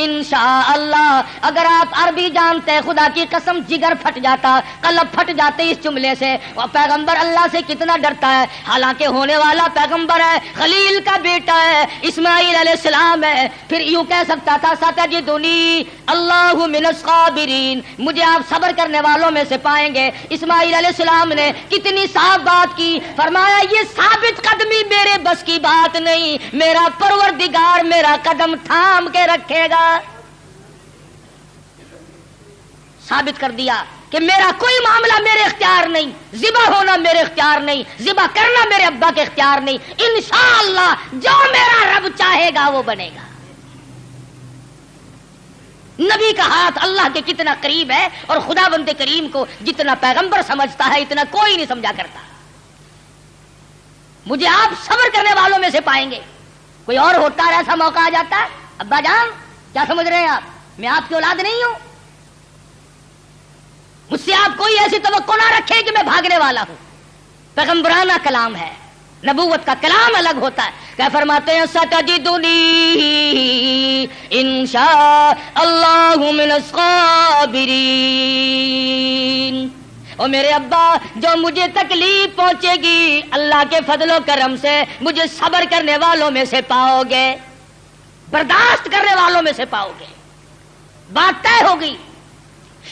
S1: انشاءاللہ، اگر آپ عربی جانتے خدا کی قسم جگر پھٹ جاتا، قلب پھٹ جاتے اس جملے سے۔ وہ پیغمبر اللہ سے کتنا ڈرتا ہے، حالانکہ ہونے والا پیغمبر ہے، خلیل کا بیٹا ہے، اسماعیل علیہ السلام ہے، پھر یوں کہہ سکتا تھا ستجدنی اللہ من الصابرین، مجھے آپ صبر کرنے والوں میں سے پائیں گے۔ اسماعیل علیہ السلام نے کتنی صاف بات کی، فرمایا یہ ثابت قدمی میرے بس کی بات نہیں، میرا پروردگار میرا قدم تھام کے رکھے گا۔ ثابت کر دیا کہ میرا کوئی معاملہ میرے اختیار نہیں، ذبح ہونا میرے اختیار نہیں، ذبح کرنا میرے ابا کے اختیار نہیں، انشاءاللہ جو میرا رب چاہے گا وہ بنے گا۔ نبی کا ہاتھ اللہ کے کتنا قریب ہے اور خدا بند کریم کو جتنا پیغمبر سمجھتا ہے اتنا کوئی نہیں سمجھا کرتا. مجھے آپ صبر کرنے والوں میں سے پائیں گے. کوئی اور ہوتا ہے ایسا موقع آ جاتا ہے. ابا جان کیا سمجھ رہے ہیں آپ, میں آپ کی اولاد نہیں ہوں, مجھ سے آپ کوئی ایسی توقع نہ رکھے کہ میں بھاگنے والا ہوں. پیغمبرانہ کلام ہے, نبوت کا کلام الگ ہوتا ہے. کیا فرماتے ہیں ستجدنی انشاء اللہ من الصابرین. اور میرے ابا جو مجھے تکلیف پہنچے گی اللہ کے فضل و کرم سے مجھے صبر کرنے والوں میں سے پاؤ گے, برداشت کرنے والوں میں سے پاؤ گے. بات طے ہوگی.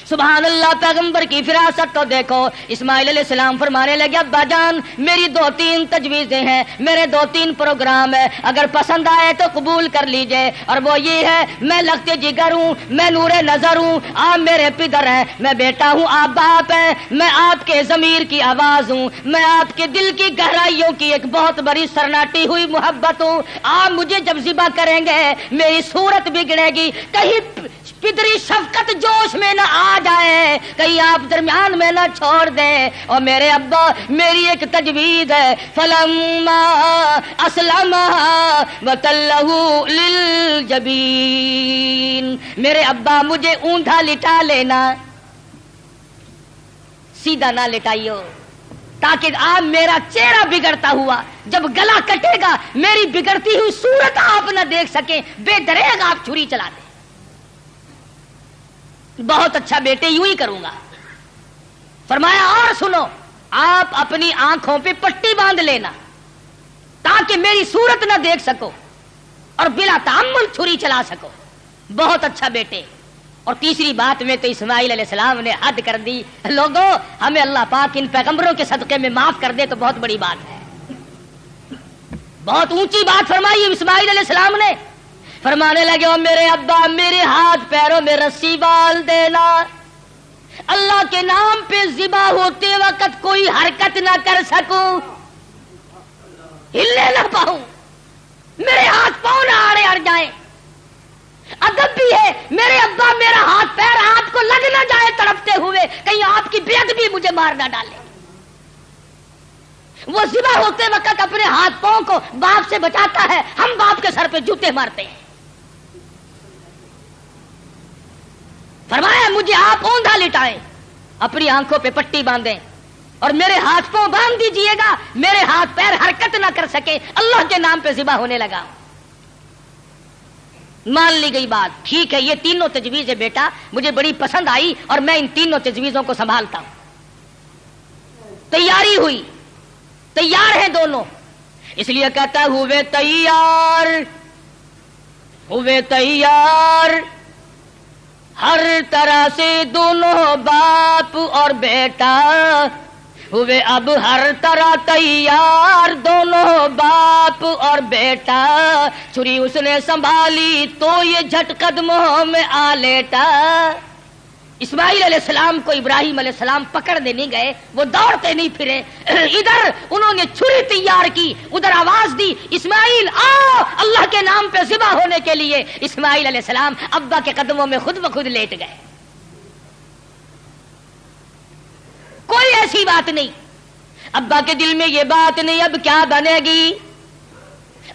S1: سبحان اللہ. پیغمبر کی فراست تو دیکھو. اسماعیل علیہ السلام فرمانے لگے ابا جان میری 2-3 تجویزیں ہیں, میرے 2-3 پروگرام ہے, اگر پسند آئے تو قبول کر لیجئے. اور وہ یہ ہے, میں لگتے جگر ہوں, میں نور نظر ہوں, آپ میرے پدر ہیں, میں بیٹا ہوں, آپ باپ ہیں, میں آپ کے ضمیر کی آواز ہوں, میں آپ کے دل کی گہرائیوں کی ایک بہت بڑی سرناٹی ہوئی محبت ہوں. آپ مجھے جب ذبح کریں گے میری صورت بگڑے گی, کہیں پدری شفقت جوش میں نہ آ جائے, کہیں آپ درمیان میں نہ چھوڑ دیں. اور میرے ابا میری ایک تجویز ہے, فلما اسلم وتلہ للجبین. میرے ابا مجھے اونٹا لٹا لینا, سیدھا نہ لٹائیو, تاکہ آپ میرا چہرہ بگڑتا ہوا جب گلا کٹے گا میری بگڑتی ہوئی صورت آپ نہ دیکھ سکیں, بے دریغ آپ چھری چلا دیں. بہت اچھا بیٹے, یوں ہی کروں گا. فرمایا اور سنو, آپ اپنی آنکھوں پہ پٹی باندھ لینا تاکہ میری صورت نہ دیکھ سکو اور بلا تامل چھری چلا سکو. بہت اچھا بیٹے. اور تیسری بات میں تو اسماعیل علیہ السلام نے حد کر دی. لوگوں ہمیں اللہ پاک ان پیغمبروں کے صدقے میں معاف کر دے تو بہت بڑی بات ہے. بہت اونچی بات فرمائی اسماعیل علیہ السلام نے. فرمانے لگے او میرے ابا میرے ہاتھ پیروں میں رسی ڈال دینا, اللہ کے نام پہ ذبح ہوتے وقت کوئی حرکت نہ کر سکوں, ہلنے نہ پاؤں, میرے ہاتھ پاؤں نہ آڑے اڑ جائیں. ادب بھی ہے میرے ابا, میرا ہاتھ پیر آپ کو لگ نہ جائے تڑپتے ہوئے, کہیں آپ کی بیعت بھی مجھے مار نہ ڈالے. وہ ذبح ہوتے وقت اپنے ہاتھ پاؤں کو باپ سے بچاتا ہے, ہم باپ کے سر پہ جوتے مارتے ہیں. فرمایا مجھے آپ اوندھا لٹائیں, اپنی آنکھوں پہ پٹی باندھیں اور میرے ہاتھ پاؤں باندھ دیجئے گا, میرے ہاتھ پیر حرکت نہ کر سکے, اللہ کے نام پہ ذبح ہونے لگا. مان لی گئی بات. ٹھیک ہے, یہ تینوں تجویزیں بیٹا مجھے بڑی پسند آئی اور میں ان تینوں تجویزوں کو سنبھالتا ہوں. تیاری ہوئی, تیار ہیں دونوں. اس لیے کہتا ہوئے تیار ہر طرح سے دونوں باپ اور بیٹا ہوئے اب ہر طرح تیار دونوں باپ اور بیٹا. چھری اس نے سنبھالی تو یہ جھٹ قدموں میں آ لیٹا. اسماعیل علیہ السلام کو ابراہیم علیہ السلام پکڑنے نہیں گئے, وہ دوڑتے نہیں پھرے. ادھر انہوں نے چھری تیار کی, ادھر آواز دی اسماعیل آؤ اللہ کے نام پہ ذبح ہونے کے لیے. اسماعیل علیہ السلام ابا کے قدموں میں خود بخود لیٹ گئے. کوئی ایسی بات نہیں, ابا کے دل میں یہ بات نہیں اب کیا بنے گی,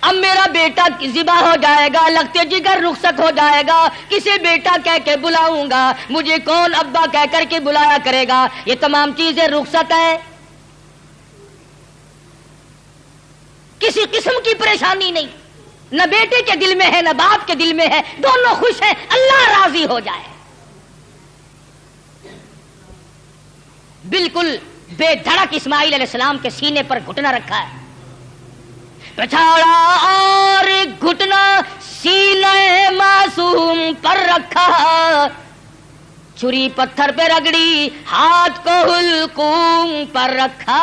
S1: اب میرا بیٹا ذبح ہو جائے گا, لگتے جگر رخصت ہو جائے گا, کسے بیٹا کہہ کے بلاؤں گا, مجھے کون ابا کہہ کر کے بلایا کرے گا. یہ تمام چیزیں رخصت ہے, کسی قسم کی پریشانی نہیں, نہ بیٹے کے دل میں ہے نہ باپ کے دل میں ہے, دونوں خوش ہیں, اللہ راضی ہو جائے. بالکل بے دھڑک اسماعیل علیہ السلام کے سینے پر گھٹنا رکھا ہے, پچھاڑا اور گھٹنا سینے معصوم پر رکھا, چھری پتھر پہ رگڑی ہاتھ کو حلقوم پر رکھا.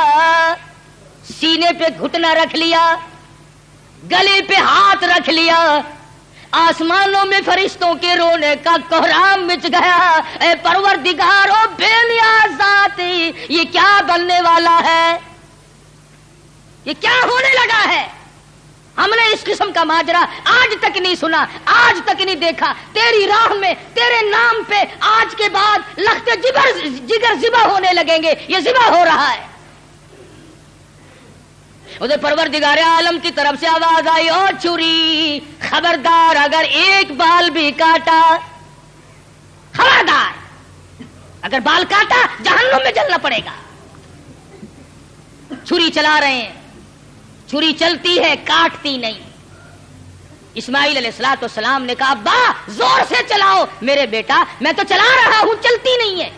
S1: سینے پہ گھٹنا رکھ لیا, گلے پہ ہاتھ رکھ لیا, آسمانوں میں فرشتوں کے رونے کا کوہرام مچ گیا. اے پروردگار او بے نیاز ذاتی, یہ کیا بننے والا ہے, یہ کیا ہونے لگا ہے, ہم نے اس قسم کا ماجرا آج تک نہیں سنا، آج تک نہیں دیکھا۔ تیری راہ میں تیرے نام پہ آج کے بعد لخت جگر ذبح ہونے لگیں گے، یہ ذبح ہو رہا ہے۔ ادھر پروردگار عالم کی طرف سے آواز آئی، او چھری خبردار، اگر ایک بال بھی کاٹا، خبردار اگر بال کاٹا جہنم میں جلنا پڑے گا۔ چھری چلا رہے ہیں، چھری چلتی ہے کاٹتی نہیں۔ اسماعیل علیہ السلام نے کہا ابا زور سے چلاؤ۔ میرے بیٹا میں تو چلا رہا ہوں، چلتی نہیں ہے،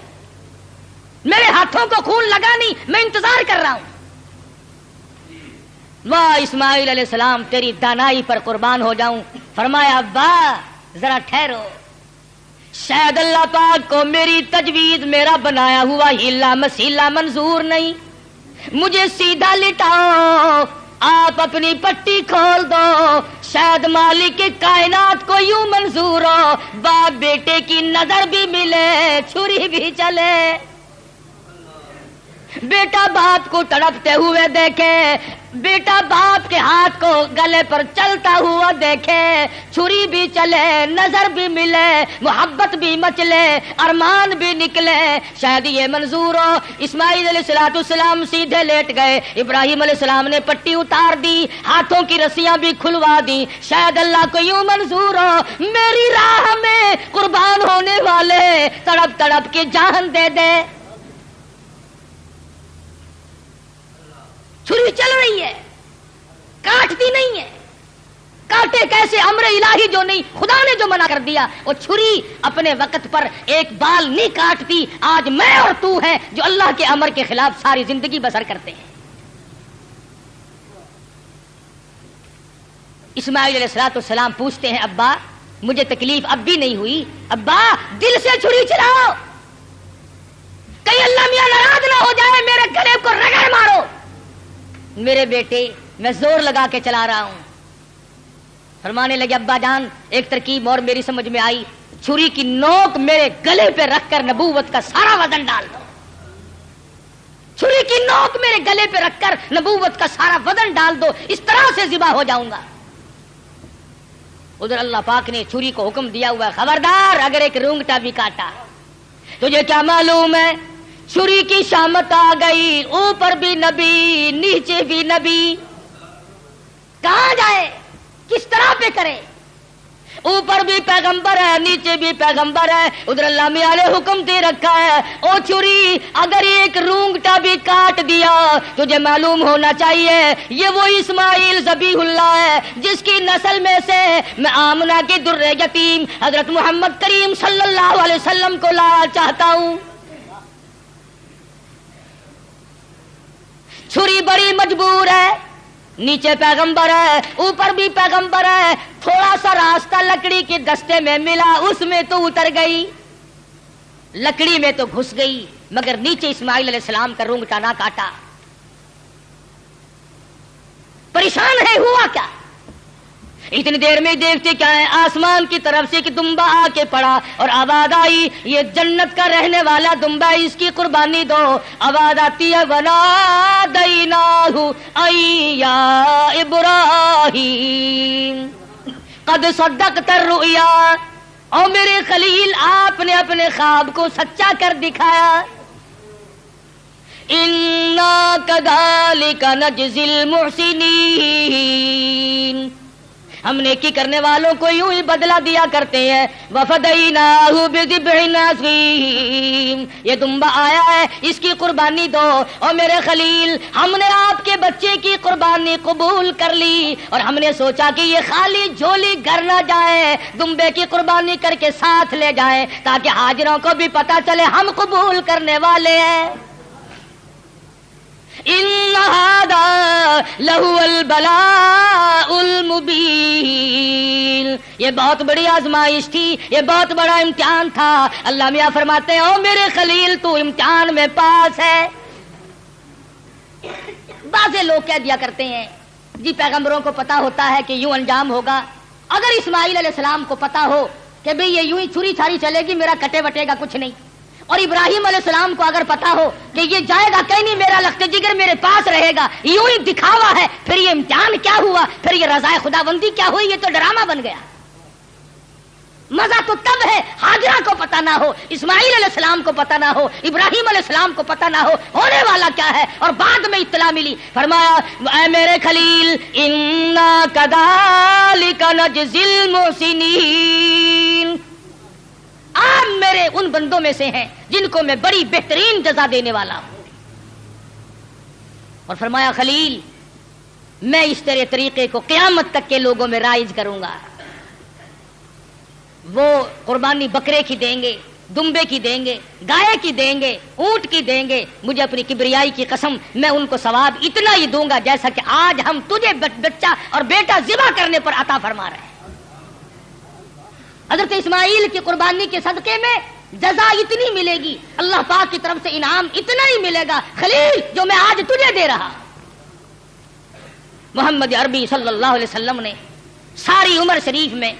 S1: میرے ہاتھوں کو خون لگا نہیں، میں انتظار کر رہا ہوں۔ واہ اسماعیل علیہ السلام تیری دانائی پر قربان ہو جاؤں۔ فرمایا ابا ذرا ٹھہرو، شاید اللہ پاک کو میری تجویز، میرا بنایا ہوا ہیلا مسیلا منظور نہیں، مجھے سیدھا لٹاؤ، آپ اپنی پٹی کھول دو، شاید مالک کائنات کو یوں منظور ہو، باپ بیٹے کی نظر بھی ملے، چھری بھی چلے، بیٹا باپ کو تڑپتے ہوئے دیکھے، بیٹا باپ کے ہاتھ کو گلے پر چلتا ہوا دیکھے، چھری بھی چلے، نظر بھی ملے، محبت بھی مچلے، ارمان بھی نکلے، شاید یہ منظور ہو۔ اسماعیل علیہ السلام سیدھے لیٹ گئے، ابراہیم علیہ السلام نے پٹی اتار دی، ہاتھوں کی رسیاں بھی کھلوا دی، شاید اللہ کو یوں منظور ہو میری راہ میں قربان ہونے والے تڑپ تڑپ کے جان دے دے۔ چھری چل رہی ہے، کاٹتی نہیں ہے، کاٹے کیسے؟ امر الہی جو نہیں، خدا نے جو منع کر دیا، وہ چھری اپنے وقت پر ایک بال نہیں کاٹتی۔ آج میں اور تو ہیں جو اللہ کے امر کے خلاف ساری زندگی بسر کرتے ہیں۔ اسماعیل علیہ السلام پوچھتے ہیں ابا مجھے تکلیف اب بھی نہیں ہوئی؟ ابا دل سے چھری چلاؤ، کہیں اللہ میاں ناراض نہ ہو جائے، میرے گلے کو رگڑ مارو۔ میرے بیٹے میں زور لگا کے چلا رہا ہوں۔ فرمانے لگے ابا جان ایک ترکیب اور میری سمجھ میں آئی، چھری کی نوک میرے گلے پہ رکھ کر نبوت کا سارا وزن ڈال دو، چھری کی نوک میرے گلے پہ رکھ کر نبوت کا سارا وزن ڈال دو، اس طرح سے ذبح ہو جاؤں گا۔ ادھر اللہ پاک نے چھری کو حکم دیا ہوا ہے خبردار اگر ایک رونگٹا بھی کاٹا، تجھے کیا معلوم ہے چھری کی شامت آ گئی، اوپر بھی نبی نیچے بھی نبی، کہاں جائے کس طرح پہ کرے؟ اوپر بھی پیغمبر ہے نیچے بھی پیغمبر ہے۔ ادھر اللہ میاں نے حکم دے رکھا ہے او چھری اگر ایک رونگٹا بھی کاٹ دیا تجھے معلوم ہونا چاہیے یہ وہ اسماعیل ذبیح اللہ ہے جس کی نسل میں سے میں آمنہ کے در یتیم حضرت محمد کریم صلی اللہ علیہ وسلم کو لانا چاہتا ہوں۔ چھری بڑی مجبور ہے، نیچے پیغمبر ہے اوپر بھی پیغمبر ہے، تھوڑا سا راستہ لکڑی کے دستے میں ملا اس میں تو اتر گئی، لکڑی میں تو گھس گئی، مگر نیچے اسماعیل علیہ السلام کا رونگٹا نہ کاٹا۔ پریشان ہے ہوا کیا؟ اتنی دیر میں دیکھتے کیا ہے آسمان کی طرف سے ایک دمبا آ کے پڑا اور آواز آئی یہ جنت کا رہنے والا دمبا ہے اس کی قربانی دو۔ آواز آتی ہے وَنَادَيْنَاهُ أَيْ يَا إِبْرَاهِيمُ قَدْ صَدَّقْتَ الرُّؤْيَا، اور میرے خلیل آپ نے اپنے خواب کو سچا کر دکھایا۔ إِنَّا كَذَلِكَ نَجْزِي الْمُحْسِنِينَ، ہم نیکی کرنے والوں کو یوں ہی بدلہ دیا کرتے ہیں۔ وَفَدَيْنَاهُ بِذِبْحٍ عَظِيمٍ، یہ دمبا آیا ہے اس کی قربانی دو۔ اور میرے خلیل ہم نے آپ کے بچے کی قربانی قبول کر لی اور ہم نے سوچا کہ یہ خالی جھولی گھر نہ جائے، دمبے کی قربانی کر کے ساتھ لے جائیں تاکہ حاضروں کو بھی پتا چلے ہم قبول کرنے والے ہیں۔ إِنَّ هَذَا لَهُوَ الْبَلَاءُ الْمُبِينُ، یہ بہت بڑی آزمائش تھی، یہ بہت بڑا امتحان تھا۔ اللہ میاں فرماتے ہیں او میرے خلیل تو امتحان میں پاس ہے۔ بعض لوگ کہہ دیا کرتے ہیں جی پیغمبروں کو پتا ہوتا ہے کہ یوں انجام ہوگا، اگر اسماعیل علیہ السلام کو پتا ہو کہ بھئی یہ یوں ہی چھری چھاری چلے گی میرا کٹے وٹے گا کچھ نہیں، اور ابراہیم علیہ السلام کو اگر پتا ہو کہ یہ جائے گا کہیں نہیں، میرا لخت جگر میرے پاس رہے گا، یوں ہی دکھاوا ہے، پھر یہ امتحان کیا ہوا، پھر یہ رضا خداوندی کیا ہوئی، یہ تو ڈرامہ بن گیا۔ مزہ تو تب ہے ہاجرہ کو پتہ نہ ہو، اسماعیل علیہ السلام کو پتہ نہ ہو، ابراہیم علیہ السلام کو پتہ نہ ہو ہونے والا کیا ہے، اور بعد میں اطلاع ملی۔ فرمایا اے میرے خلیل انا کذالک نجزی المحسنین، آپ میرے ان بندوں میں سے ہیں جن کو میں بڑی بہترین جزا دینے والا ہوں۔ اور فرمایا خلیل میں اس طرح طریقے کو قیامت تک کے لوگوں میں رائج کروں گا۔ وہ قربانی بکرے کی دیں گے، دمبے کی دیں گے، گائے کی دیں گے، اونٹ کی دیں گے، مجھے اپنی کبریائی کی قسم میں ان کو ثواب اتنا ہی دوں گا جیسا کہ آج ہم تجھے بچہ اور بیٹا ذبح کرنے پر عطا فرما رہے ہیں۔ حضرت اسماعیل کی قربانی کے صدقے میں جزا اتنی ملے گی، اللہ پاک کی طرف سے انعام اتنا ہی ملے گا خلیل جو میں آج تجھے دے رہا۔ محمد عربی صلی اللہ علیہ وسلم نے ساری عمر شریف میں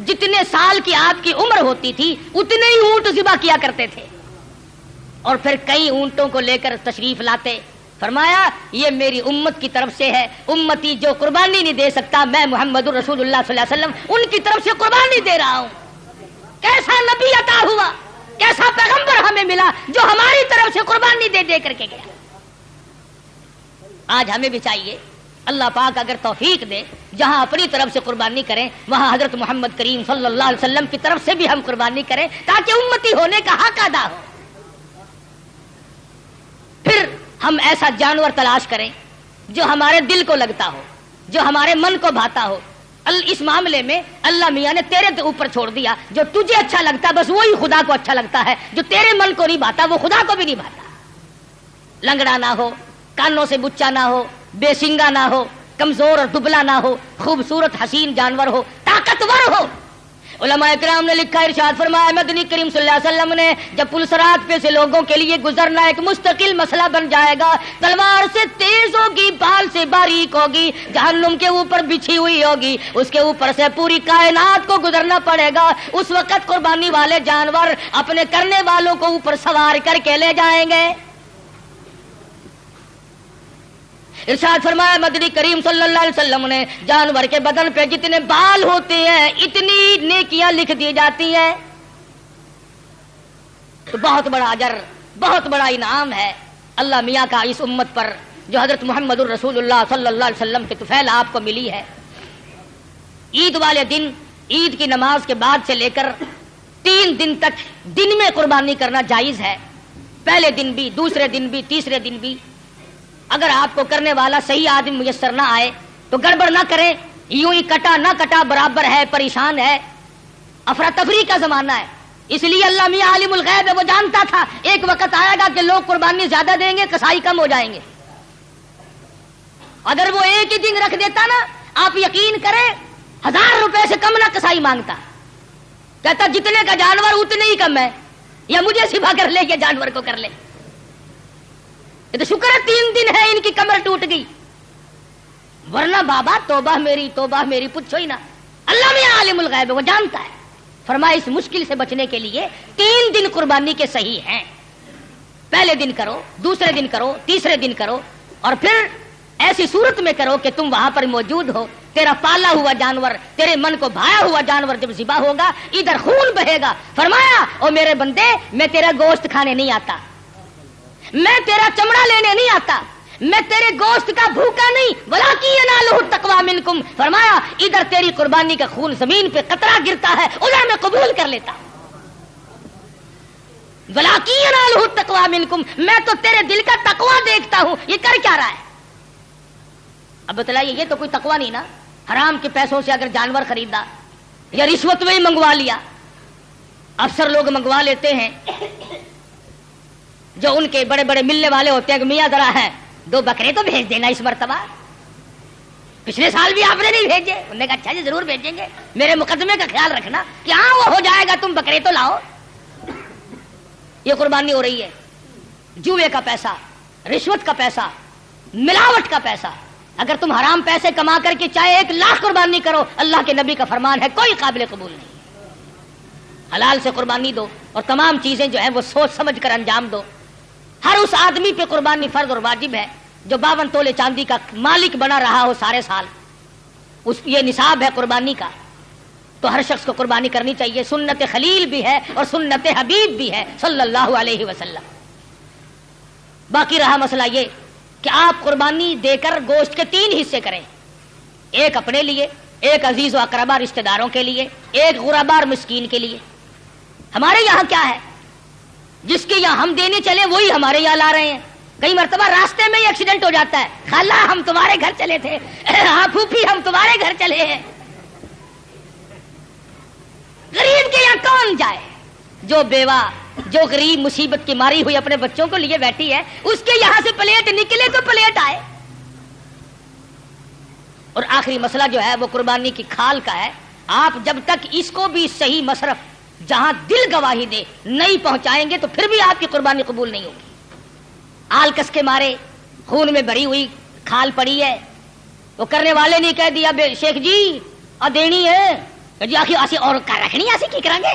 S1: جتنے سال کی آپ کی عمر ہوتی تھی اتنے ہی اونٹ ذبح کیا کرتے تھے، اور پھر کئی اونٹوں کو لے کر تشریف لاتے۔ فرمایا یہ میری امت کی طرف سے ہے، امتی جو قربانی نہیں دے سکتا میں محمد رسول اللہ صلی اللہ علیہ وسلم ان کی طرف سے قربانی دے رہا ہوں۔ کیسا نبی عطا ہوا، کیسا پیغمبر ہمیں ملا جو ہماری طرف سے قربانی دے دے کر کے گیا۔ آج ہمیں بھی چاہیے اللہ پاک اگر توفیق دے جہاں اپنی طرف سے قربانی کریں وہاں حضرت محمد کریم صلی اللہ علیہ وسلم کی طرف سے بھی ہم قربانی کریں تاکہ امتی ہونے کا حق ادا ہو۔ پھر ہم ایسا جانور تلاش کریں جو ہمارے دل کو لگتا ہو، جو ہمارے من کو بھاتا ہو۔ اس معاملے میں اللہ میاں نے تیرے اوپر چھوڑ دیا، جو تجھے اچھا لگتا بس وہی خدا کو اچھا لگتا ہے، جو تیرے من کو نہیں بھاتا وہ خدا کو بھی نہیں بھاتا۔ لنگڑا نہ ہو، کانوں سے بچا نہ ہو، بے سنگا نہ ہو، کمزور اور دبلا نہ ہو، خوبصورت حسین جانور ہو، طاقتور ہو۔ علماء کرام نے لکھا، ارشاد فرمایا مدنی کریم صلی اللہ علیہ وسلم نے جب پلسرات پہ سے لوگوں کے لیے گزرنا ایک مستقل مسئلہ بن جائے گا، تلوار سے تیز ہوگی، بال سے باریک ہوگی، جہنم کے اوپر بچھی ہوئی ہوگی، اس کے اوپر سے پوری کائنات کو گزرنا پڑے گا، اس وقت قربانی والے جانور اپنے کرنے والوں کو اوپر سوار کر کے لے جائیں گے۔ ارشاد فرمایا مدنی کریم صلی اللہ علیہ وسلم نے جانور کے بدن پہ جتنے بال ہوتے ہیں اتنی نیکیاں لکھ دی جاتی ہیں۔ تو بہت بڑا اجر، بہت بڑا انعام ہے اللہ میاں کا اس امت پر جو حضرت محمد الرسول اللہ صلی اللہ علیہ وسلم کے طفیل آپ کو ملی ہے۔ عید والے دن، عید کی نماز کے بعد سے لے کر 3 دن تک دن میں قربانی کرنا جائز ہے، پہلے دن بھی، دوسرے دن بھی، تیسرے دن بھی۔ اگر آپ کو کرنے والا صحیح آدمی میسر نہ آئے تو گڑبڑ نہ کریں، یوں ہی کٹا نہ کٹا برابر ہے، پریشان ہے، افراتفری کا زمانہ ہے، اس لیے اللہ میاں عالم الغیب ہے، وہ جانتا تھا ایک وقت آئے گا کہ لوگ قربانی زیادہ دیں گے، کسائی کم ہو جائیں گے۔ اگر وہ ایک ہی دن رکھ دیتا نا، آپ یقین کریں 1000 روپے سے کم نہ کسائی مانگتا، کہتا جتنے کا جانور اتنے ہی کم ہے، یا مجھے سبا کر لے یا جانور کو کر لے۔ یہ تو شکر ہے 3 دن ہے ان کی کمر ٹوٹ گئی، ورنہ بابا توبہ میری پوچھو ہی نا۔ اللہ میں عالم الغیب وہ جانتا ہے، فرمایا اس مشکل سے بچنے کے لیے 3 دن قربانی کے صحیح ہیں، پہلے دن کرو، دوسرے دن کرو، تیسرے دن کرو، اور پھر ایسی صورت میں کرو کہ تم وہاں پر موجود ہو، تیرا پالا ہوا جانور، تیرے من کو بھایا ہوا جانور جب ذبح ہوگا ادھر خون بہے گا۔ فرمایا او میرے بندے میں تیرا گوشت کھانے نہیں آتا، میں تیرا چمڑا لینے نہیں آتا، میں تیرے گوشت کا بھوکا نہیں، ولاکی ینالہ التقوی منکم۔ فرمایا ادھر تیری قربانی کا خون زمین پہ قطرہ گرتا ہے ادھر میں قبول کر لیتا ہوں۔ ولاکی ینالہ التقوی منکم، میں تو تیرے دل کا تقوی دیکھتا ہوں، یہ کر کیا رہا ہے؟ اب بتلائیے یہ تو کوئی تقوی نہیں نا، حرام کے پیسوں سے اگر جانور خریدا یا رشوت میں ہی منگوا لیا۔ افسر لوگ منگوا لیتے ہیں جو ان کے بڑے بڑے ملنے والے ہوتے ہیں کہ میاں ذرا ہے 2 بکرے تو بھیج دینا اس مرتبہ، پچھلے سال بھی آپ نے نہیں بھیجے، انہوں نے کہا اچھا جی ضرور بھیجیں گے، میرے مقدمے کا خیال رکھنا کہ ہاں وہ ہو جائے گا، تم بکرے تو لاؤ۔ یہ قربانی ہو رہی ہے، جوئے کا پیسہ، رشوت کا پیسہ، ملاوٹ کا پیسہ۔ اگر تم حرام پیسے کما کر کے چاہے 1 لاکھ قربانی کرو، اللہ کے نبی کا فرمان ہے کوئی قابل قبول نہیں۔ حلال سے قربانی دو اور تمام چیزیں جو ہیں وہ سوچ سمجھ کر انجام دو. ہر اس آدمی پہ قربانی فرض اور واجب ہے جو 52 تولے چاندی کا مالک بنا رہا ہو سارے سال. یہ نصاب ہے قربانی کا, تو ہر شخص کو قربانی کرنی چاہیے. سنت خلیل بھی ہے اور سنت حبیب بھی ہے صلی اللہ علیہ وسلم. باقی رہا مسئلہ یہ کہ آپ قربانی دے کر گوشت کے 3 حصے کریں, ایک اپنے لیے, ایک عزیز و اقربا رشتہ داروں کے لیے, ایک غربا اور مسکین کے لیے. ہمارے یہاں کیا ہے, جس کے یہاں ہم دینے چلے وہی ہمارے یہاں لا رہے ہیں. کئی مرتبہ راستے میں ہی ایکسیڈنٹ ہو جاتا ہے, خالہ ہم تمہارے گھر چلے تھے, ہاں پھوپھی ہم تمہارے گھر چلے ہیں. غریب کے یہاں کون جائے؟ جو بیوہ, جو غریب مصیبت کی ماری ہوئی اپنے بچوں کو لیے بیٹھی ہے, اس کے یہاں سے پلیٹ نکلے تو پلیٹ آئے. اور آخری مسئلہ جو ہے وہ قربانی کی کھال کا ہے. آپ جب تک اس کو بھی صحیح مصرف جہاں دل گواہی دے نہیں پہنچائیں گے تو پھر بھی آپ کی قربانی قبول نہیں ہوگی. آلکس کے مارے خون میں بھری ہوئی کھال پڑی ہے, وہ کرنے والے نے کہہ دیا شیخ جی اور دینی ہے جی, آخر ایسی اور رکھنی ایسی کی کریں گے,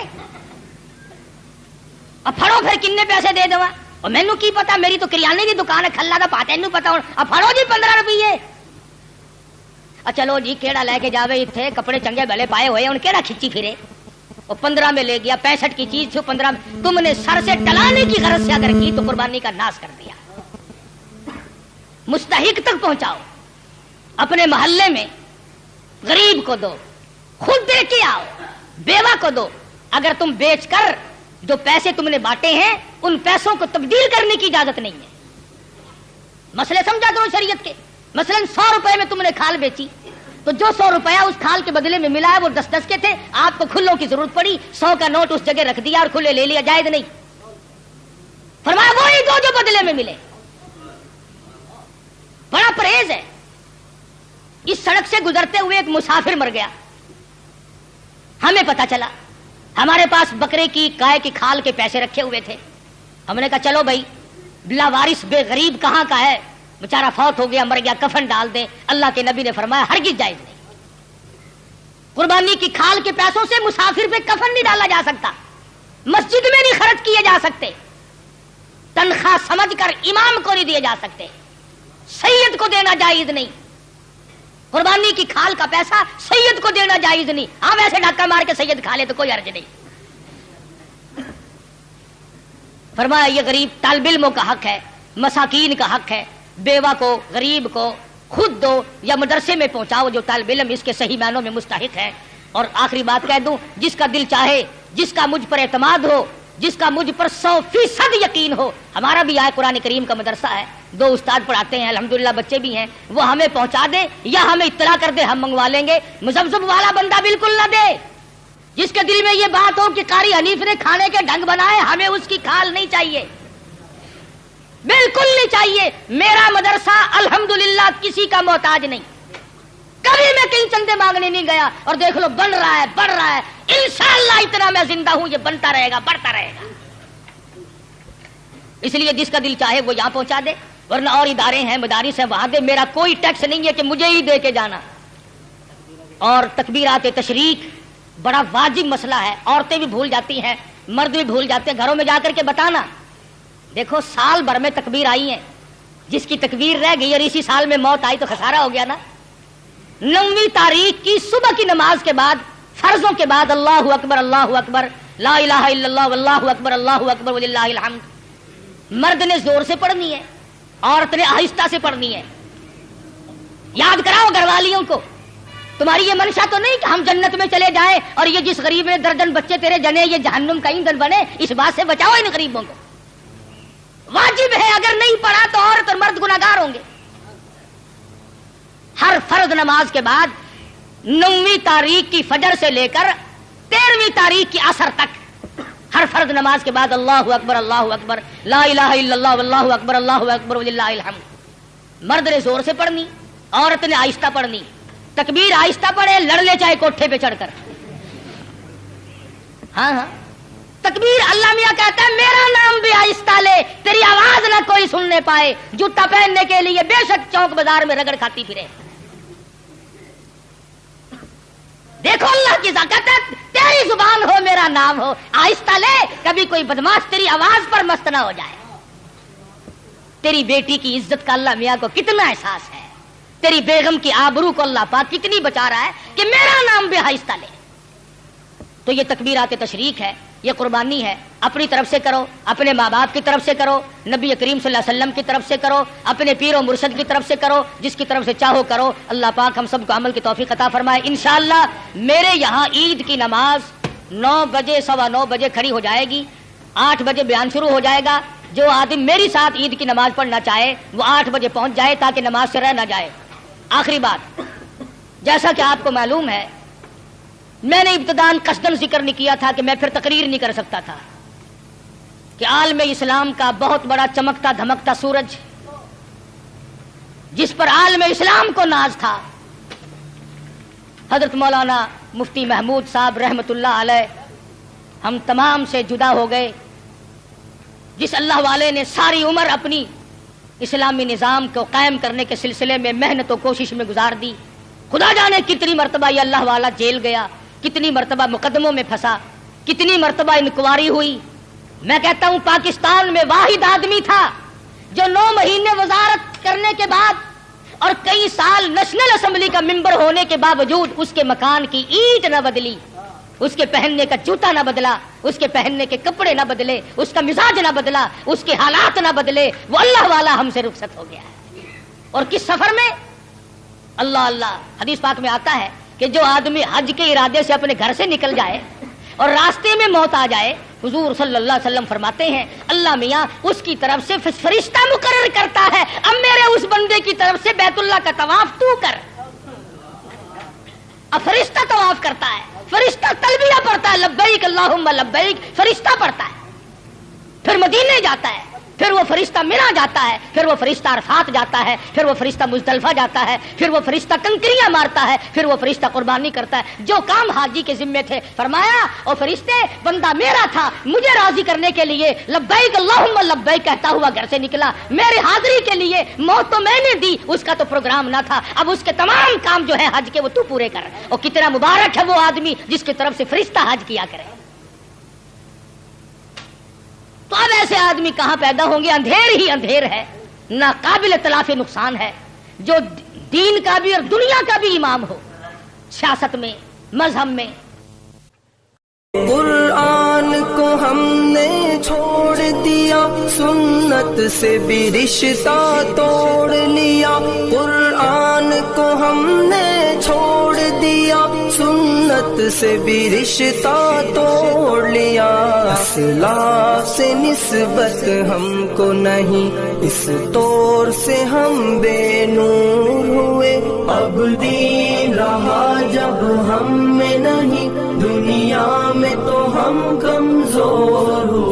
S1: اب پھڑو پھر کتنے پیسے دے دوا, اور مینو کی پتا, میری تو کریانے کی دکان ہے, کھلا دا پاتے نہیں پتا, اب پھڑو جی 15 روپیے. چلو جی کیڑا لے کے جاوے, اتنے کپڑے چنگے بھلے پائے ہوئے ان کیڑا کھچی پھرے, وہ 15 میں لے گیا, 65 کی چیز تھی 15 میں. تم نے سر سے ٹلانے کی غرض سے اگر کی تو قربانی کا ناس کر دیا. مستحق تک پہنچاؤ, اپنے محلے میں غریب کو دو, خود دے کے آؤ, بیوہ کو دو. اگر تم بیچ کر جو پیسے تم نے بانٹے ہیں ان پیسوں کو تبدیل کرنے کی اجازت نہیں ہے. مسئلے سمجھا کرو شریعت کے. مثلا 100 روپے میں تم نے کھال بیچی, تو جو 100 روپیہ اس کھال کے بدلے میں ملا ہے وہ 10 کے تھے, آپ کو کھلوں کی ضرورت پڑی, 100 کا نوٹ اس جگہ رکھ دیا اور کھلے لے لیا, جائز نہیں. فرمایا وہی دو جو بدلے میں ملے. بڑا پرہیز ہے. اس سڑک سے گزرتے ہوئے ایک مسافر مر گیا, ہمیں پتا چلا, ہمارے پاس بکرے کی گائے کی کھال کے پیسے رکھے ہوئے تھے. ہم نے کہا چلو بھائی, بلا وارث بے غریب کہاں کا ہے, بیچارہ فوت ہو گیا, مر گیا, کفن ڈال دیں. اللہ کے نبی نے فرمایا ہرگز جائز نہیں. قربانی کی کھال کے پیسوں سے مسافر پہ کفن نہیں ڈالا جا سکتا, مسجد میں نہیں خرچ کیے جا سکتے, تنخواہ سمجھ کر امام کو نہیں دیے جا سکتے, سید کو دینا جائز نہیں. قربانی کی کھال کا پیسہ سید کو دینا جائز نہیں. ہاں ویسے ڈھکا مار کے سید کھا لے تو کوئی حرج نہیں. فرمایا یہ غریب طالب علموں کا حق ہے, مساکین کا حق ہے, بیوہ کو غریب کو خود دو یا مدرسے میں پہنچاؤ جو طالب علم اس کے صحیح معنوں میں مستحق ہے. اور آخری بات کہہ دوں, جس کا دل چاہے, جس کا مجھ پر اعتماد ہو, جس کا مجھ پر 100% یقین ہو, ہمارا بھی آئے قرآن کریم کا مدرسہ ہے, 2 استاد پڑھاتے ہیں, الحمدللہ بچے بھی ہیں, وہ ہمیں پہنچا دے یا ہمیں اطلاع کر دے, ہم منگوا لیں گے. مزبزب والا بندہ بالکل نہ دے. جس کے دل میں یہ بات ہو کہ قاری حنیف نے کھانے کے ڈھنگ بنائے, ہمیں اس کی کھال نہیں چاہیے, بالکل نہیں چاہیے. میرا مدرسہ الحمدللہ کسی کا محتاج نہیں, کبھی میں کہیں چندے مانگنے نہیں گیا, اور دیکھ لو بن رہا ہے, بڑھ رہا ہے. انشاءاللہ اتنا میں زندہ ہوں یہ بنتا رہے گا, بڑھتا رہے گا. اس لیے جس کا دل چاہے وہ یہاں پہنچا دے, ورنہ اور ادارے ہیں, مدارس ہیں, وہاں دے. میرا کوئی ٹیکس نہیں ہے کہ مجھے ہی دے کے جانا. اور تکبیرات تشریق بڑا واجب مسئلہ ہے, عورتیں بھی بھول جاتی ہیں, مرد بھی بھول جاتے ہیں. گھروں میں جا کر کے بتانا, دیکھو سال بھر میں تکبیر آئی ہیں, جس کی تکبیر رہ گئی اور اسی سال میں موت آئی تو خسارہ ہو گیا نا. 9ویں تاریخ کی صبح کی نماز کے بعد, فرضوں کے بعد, اللہ اکبر اللہ اکبر لا الہ الا اللہ واللہ اکبر اللہ اکبر وللہ الحمد. مرد نے زور سے پڑھنی ہے, عورت نے آہستہ سے پڑھنی ہے. یاد کراؤ گھر والیوں کو, تمہاری یہ منشا تو نہیں کہ ہم جنت میں چلے جائیں اور یہ جس غریب میں درجن بچے تیرے جنے یہ جہنم کا ایندھن بنے. اس بات سے بچاؤ ان غریبوں کو. واجب ہے, اگر نہیں پڑھا تو عورت اور مرد گناہگار ہوں گے. ہر فرض نماز کے بعد 9ویں تاریخ کی فجر سے لے کر 13ویں تاریخ کی عصر تک, ہر فرض نماز کے بعد اللہ اکبر لا الہ الا اللہ واللہ اکبر اللہ اکبر وللہ الحمد. مرد نے زور سے پڑھنی, عورت نے آہستہ پڑھنی. تکبیر آہستہ پڑھے, لڑ لے چاہے کوٹھے پہ چڑھ کر. ہاں ہاں تکبیر, اللہ میاں کہتا ہے میرا نام بھی آہستہ لے, تیری آواز نہ کوئی سننے پائے. جوتا پہننے کے لیے بے شک چوک بازار میں رگڑ کھاتی پھرے. دیکھو اللہ کی ذات ہے, تیری زبان ہو میرا نام ہو، آہستہ لے کبھی کوئی بدماش تیری آواز پر مست نہ ہو جائے۔ تیری بیٹی کی عزت کا اللہ میاں کو کتنا احساس ہے، تیری بیگم کی آبرو کو اللہ پاک کتنی بچا رہا ہے کہ میرا نام بھی آہستہ لے۔ تو یہ تکبیرات تشریق ہے، یہ قربانی ہے، اپنی طرف سے کرو، اپنے ماں باپ کی طرف سے کرو، نبی کریم صلی اللہ علیہ وسلم کی طرف سے کرو، اپنے پیر و مرشد کی طرف سے کرو، جس کی طرف سے چاہو کرو۔ اللہ پاک ہم سب کو عمل کی توفیق عطا فرمائے۔ انشاءاللہ میرے یہاں عید کی نماز 9 بجے 9:15 بجے کھڑی ہو جائے گی، 8 بجے بیان شروع ہو جائے گا۔ جو آدمی میری ساتھ عید کی نماز پڑھنا چاہے وہ 8 بجے پہنچ جائے تاکہ نماز سے رہ نہ جائے۔ آخری بات، جیسا کہ آپ کو معلوم ہے میں نے ابتداً قصداً ذکر نہیں کیا تھا کہ میں پھر تقریر نہیں کر سکتا تھا کہ عالم اسلام کا بہت بڑا چمکتا دھمکتا سورج جس پر عالم اسلام کو ناز تھا، حضرت مولانا مفتی محمود صاحب رحمت اللہ علیہ ہم تمام سے جدا ہو گئے، جس اللہ والے نے ساری عمر اپنی اسلامی نظام کو قائم کرنے کے سلسلے میں محنت و کوشش میں گزار دی۔ خدا جانے کتنی مرتبہ یہ اللہ والا جیل گیا، کتنی مرتبہ مقدموں میں پھنسا، کتنی مرتبہ انکوائری ہوئی۔ میں کہتا ہوں پاکستان میں واحد آدمی تھا جو 9 مہینے وزارت کرنے کے بعد اور کئی سال نیشنل اسمبلی کا ممبر ہونے کے باوجود اس کے مکان کی اینٹ نہ بدلی، اس کے پہننے کا جوتا نہ بدلا، اس کے پہننے کے کپڑے نہ بدلے، اس کا مزاج نہ بدلا، اس کے حالات نہ بدلے، وہ اللہ والا ہم سے رخصت ہو گیا ہے۔ اور کس سفر میں؟ اللہ اللہ، حدیث پاک میں آتا ہے کہ جو آدمی حج کے ارادے سے اپنے گھر سے نکل جائے اور راستے میں موت آ جائے، حضور صلی اللہ علیہ وسلم فرماتے ہیں اللہ میاں اس کی طرف سے فرشتہ مقرر کرتا ہے، اب میرے اس بندے کی طرف سے بیت اللہ کا طواف تو کر۔ اب فرشتہ طواف کرتا ہے، فرشتہ تلبیہ پڑھتا ہے، لبیک اللہم لبیک، فرشتہ پڑھتا ہے، پھر مدینے جاتا ہے، پھر وہ فرشتہ مینا جاتا ہے، پھر وہ فرشتہ عرفات جاتا ہے، پھر وہ فرشتہ مزدلفہ جاتا ہے، پھر وہ فرشتہ کنکریاں مارتا ہے، پھر وہ فرشتہ قربانی کرتا ہے۔ جو کام حاجی کے ذمے تھے فرمایا اور فرشتے بندہ میرا تھا، مجھے راضی کرنے کے لیے لبیک اللہم لبیک کہتا ہوا گھر سے نکلا، میرے حاضری کے لیے موت تو میں نے دی، اس کا تو پروگرام نہ تھا، اب اس کے تمام کام جو ہے حج کے وہ تو پورے کر۔ اور کتنا مبارک ہے وہ آدمی جس کی طرف سے فرشتہ حج کیا کرے۔ تو اب ایسے آدمی کہاں پیدا ہوں گے؟ اندھیر ہی اندھیر ہے، ناقابل تلافی نقصان ہے۔ جو دین کا بھی اور دنیا کا بھی امام ہو، سیاست میں، مذہب میں۔
S3: قرآن کو ہم نے چھوڑ دیا، سنت سے بھی رشتہ توڑ لیا۔ قرآن کو ہم نے چھوڑ دیا، سنت سے بھی رشتہ توڑ لیا۔ اسلاف سے نسبت ہم کو نہیں، اس طور سے ہم بے نور ہوئے۔ اب دین رہا جب ہم میں نہیں، دنیا میں تو ہم کمزور ہوئے۔